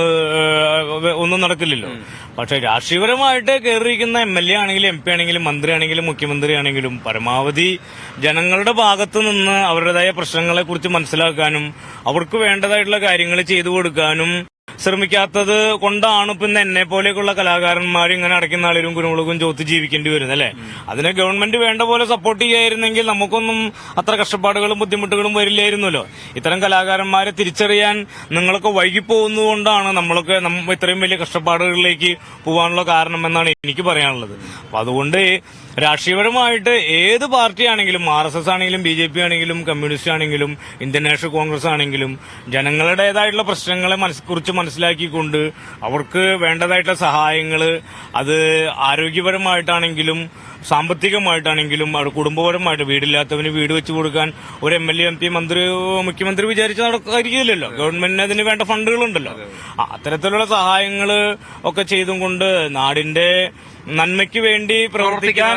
Speaker 8: ഒന്നും നടക്കില്ലല്ലോ. പക്ഷെ രാഷ്ട്രീയപരമായിട്ട് കയറിയിരിക്കുന്ന MLA ആണെങ്കിലും MP ആണെങ്കിലും മന്ത്രിയാണെങ്കിലും മുഖ്യമന്ത്രിയാണെങ്കിലും പരമാവധി ജനങ്ങളുടെ ഭാഗത്തു നിന്ന് അവരുടേതായ പ്രശ്നങ്ങളെ കുറിച്ച് മനസ്സിലാക്കാനും അവർക്ക് വേണ്ടതായിട്ടുള്ള കാര്യങ്ങൾ ചെയ്തു കൊടുക്കാനും ശ്രമിക്കാത്തത് കൊണ്ടാണ് ഇപ്പൊ എന്നെ പോലെയൊക്കെയുള്ള കലാകാരന്മാർ ഇങ്ങനെ അടയ്ക്കുന്ന ആളിലും കുരുമുളകും ചോത്ത് ജീവിക്കേണ്ടി വരുന്നത് അല്ലെ. അതിനെ ഗവൺമെന്റ് വേണ്ട പോലെ സപ്പോർട്ട് ചെയ്യായിരുന്നെങ്കിൽ നമുക്കൊന്നും അത്ര കഷ്ടപ്പാടുകളും ബുദ്ധിമുട്ടുകളും വരില്ലായിരുന്നല്ലോ. ഇത്തരം കലാകാരന്മാരെ തിരിച്ചറിയാൻ നിങ്ങളൊക്കെ വൈകിപ്പോകുന്നതുകൊണ്ടാണ് നമ്മളൊക്കെ ഇത്രയും വലിയ കഷ്ടപ്പാടുകളിലേക്ക് പോകാനുള്ള കാരണം എന്നാണ് എനിക്ക് പറയാനുള്ളത്. അപ്പൊ അതുകൊണ്ട് രാഷ്ട്രീയപരമായിട്ട് ഏത് പാർട്ടിയാണെങ്കിലും RSS ആണെങ്കിലും BJP ആണെങ്കിലും കമ്മ്യൂണിസ്റ്റ് ആണെങ്കിലും ഇന്ത്യൻ നാഷണൽ കോൺഗ്രസ് ആണെങ്കിലും ജനങ്ങളുടേതായിട്ടുള്ള പ്രശ്നങ്ങളെ കുറിച്ച് മനസ്സിലാക്കിക്കൊണ്ട് അവർക്ക് വേണ്ടതായിട്ടുള്ള സഹായങ്ങൾ അത് ആരോഗ്യപരമായിട്ടാണെങ്കിലും സാമ്പത്തികമായിട്ടാണെങ്കിലും അവിടെ കുടുംബപരമായിട്ട് വീടില്ലാത്തവന് വീട് വെച്ച് കൊടുക്കാൻ ഒരു MLA MP മുഖ്യമന്ത്രി വിചാരിച്ച് നടക്കാതിരിക്കില്ലല്ലോ. ഗവൺമെന്റിന് അതിന് വേണ്ട ഫണ്ടുകളുണ്ടല്ലോ. അത്തരത്തിലുള്ള സഹായങ്ങൾ ഒക്കെ ചെയ്തും കൊണ്ട് നാടിന്റെ നന്മയ്ക്ക് വേണ്ടി പ്രവർത്തിക്കാൻ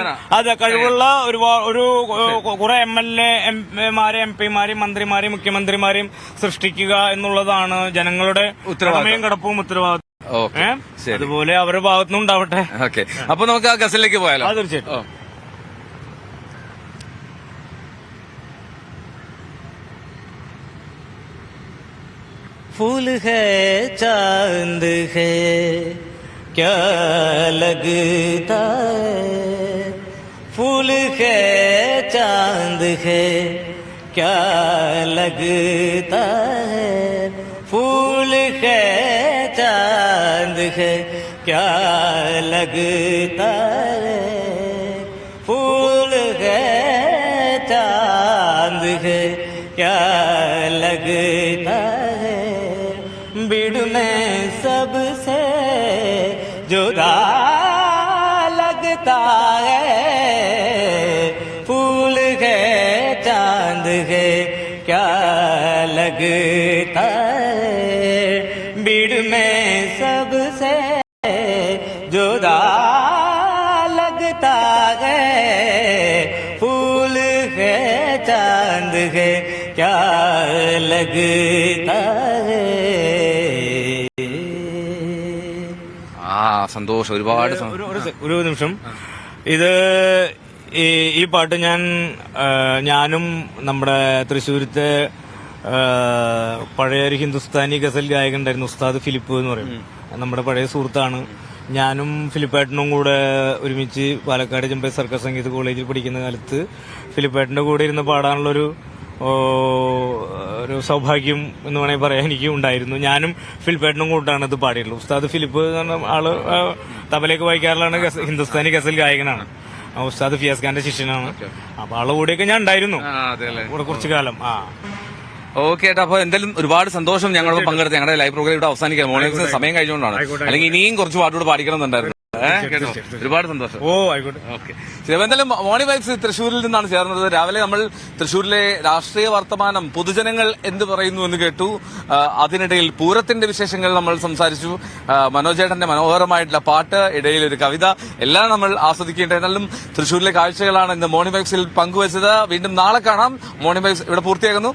Speaker 8: കഴിവുള്ള കുറെ MLA MP മന്ത്രിമാരെയും മുഖ്യമന്ത്രിമാരെയും സൃഷ്ടിക്കുക എന്നുള്ളതാണ് ജനങ്ങളുടെ കടമയും കടപ്പവും ഉത്തരവാദിത്വം. അതുപോലെ അവരുടെ ഭാഗത്തുനിന്നും ഉണ്ടാവട്ടെ.
Speaker 1: ഓക്കെ, അപ്പൊ നമുക്ക് ആ ഗസലിലേക്ക് പോയാലോ?
Speaker 8: തീർച്ചയായിട്ടും. ഫൂൽ ഹേ ചാന്ദ് ഹേ क्या लगता है, फूल है चांद है क्या लगता है, फूल है चांद है क्या लगता है, फूल है चांद है क्या लगता है, बीड़ में सबसे जुदा लगता है, फूल है चांद है क्या लगता है, बीड़ में सबसे जुदा लगता है, फूल है चांद है क्या लगता है.
Speaker 1: സന്തോഷം, ഒരുപാട്
Speaker 8: ഒരു നിമിഷം. ഇത് ഈ പാട്ട് ഞാനും നമ്മുടെ തൃശ്ശൂരത്തെ പഴയ ഒരു ഹിന്ദുസ്ഥാനി ഗസൽ ഗായകൻ ഉണ്ടായിരുന്നു ഉസ്താദ് ഫിലിപ്പ് എന്ന് പറയും. നമ്മുടെ പഴയ സുഹൃത്താണ്. ഞാനും ഫിലിപ്പേട്ടനും കൂടെ ഒരുമിച്ച് പാലക്കാട് ചെമ്പൈ സർക്കാർ സംഗീത കോളേജിൽ പഠിക്കുന്ന കാലത്ത് ഫിലിപ്പേട്ടന്റെ കൂടെ ഇരുന്ന് പാടാനുള്ളൊരു ഒരു സൗഭാഗ്യം എന്ന് വേണമെങ്കിൽ പറയാൻ എനിക്ക് ഉണ്ടായിരുന്നു. ഞാനും ഫിലിപ്പേട്ടനും കൂട്ടാണ് ഇത് പാടിയിട്ടുള്ളത്. ഉസ്താദ് ഫിലിപ്പ് എന്ന് പറഞ്ഞ ആള് തബലയൊക്കെ വായിക്കാറുള്ളതാണ്, ഹിന്ദുസ്ഥാനി ഗസൽ ഗായകനാണ്. ഉസ്താദ് ഫിയാസ് ഖാന്റെ ശിഷ്യനാണ്. അപ്പൊ ആളെ കൂടെയൊക്കെ ഞാൻ ഉണ്ടായിരുന്നു കൂടെ കുറച്ചു കാലം.
Speaker 1: ഓക്കെ ഏട്ടാ, അപ്പൊ എന്തായാലും ഒരുപാട് സന്തോഷം ഞങ്ങളോട് പങ്കെടുത്ത്. ഞങ്ങളുടെ ലൈവ് പ്രോഗ്രാം ഇവിടെ അവസാനിക്കാം. മോർണിംഗ് സമയം കഴിഞ്ഞുകൊണ്ടാണ്, അല്ലെങ്കിൽ ഇനിയും കുറച്ച് പാട്ടുകൂടെ പാടിക്കണമെന്നുണ്ടായിരുന്നു. കേട്ടോ, ഒരുപാട് സന്തോഷം.
Speaker 8: ആയിക്കോട്ടെ.
Speaker 1: ഓക്കെ, ശരി. എന്തായാലും മോർണിംഗ് വൈബ്സ് തൃശ്ശൂരിൽ നിന്നാണ് ചേർന്നത്. രാവിലെ നമ്മൾ തൃശ്ശൂരിലെ രാഷ്ട്രീയ വർത്തമാനം, പൊതുജനങ്ങൾ എന്ത് പറയുന്നു എന്ന് കേട്ടു. അതിനിടയിൽ പൂരത്തിന്റെ വിശേഷങ്ങൾ നമ്മൾ സംസാരിച്ചു. മനോജേട്ടന്റെ മനോഹരമായിട്ടുള്ള പാട്ട്, ഇടയിൽ ഒരു കവിത, എല്ലാം നമ്മൾ ആസ്വദിക്കേണ്ട. എന്നാലും തൃശ്ശൂരിലെ കാഴ്ചകളാണ് ഇന്ന് മോർണിംഗ് വൈബ്സിൽ പങ്കുവച്ചത്. വീണ്ടും നാളെ കാണാം. മോർണിംഗ് വൈബ്സ് ഇവിടെ പൂർത്തിയാകുന്നു.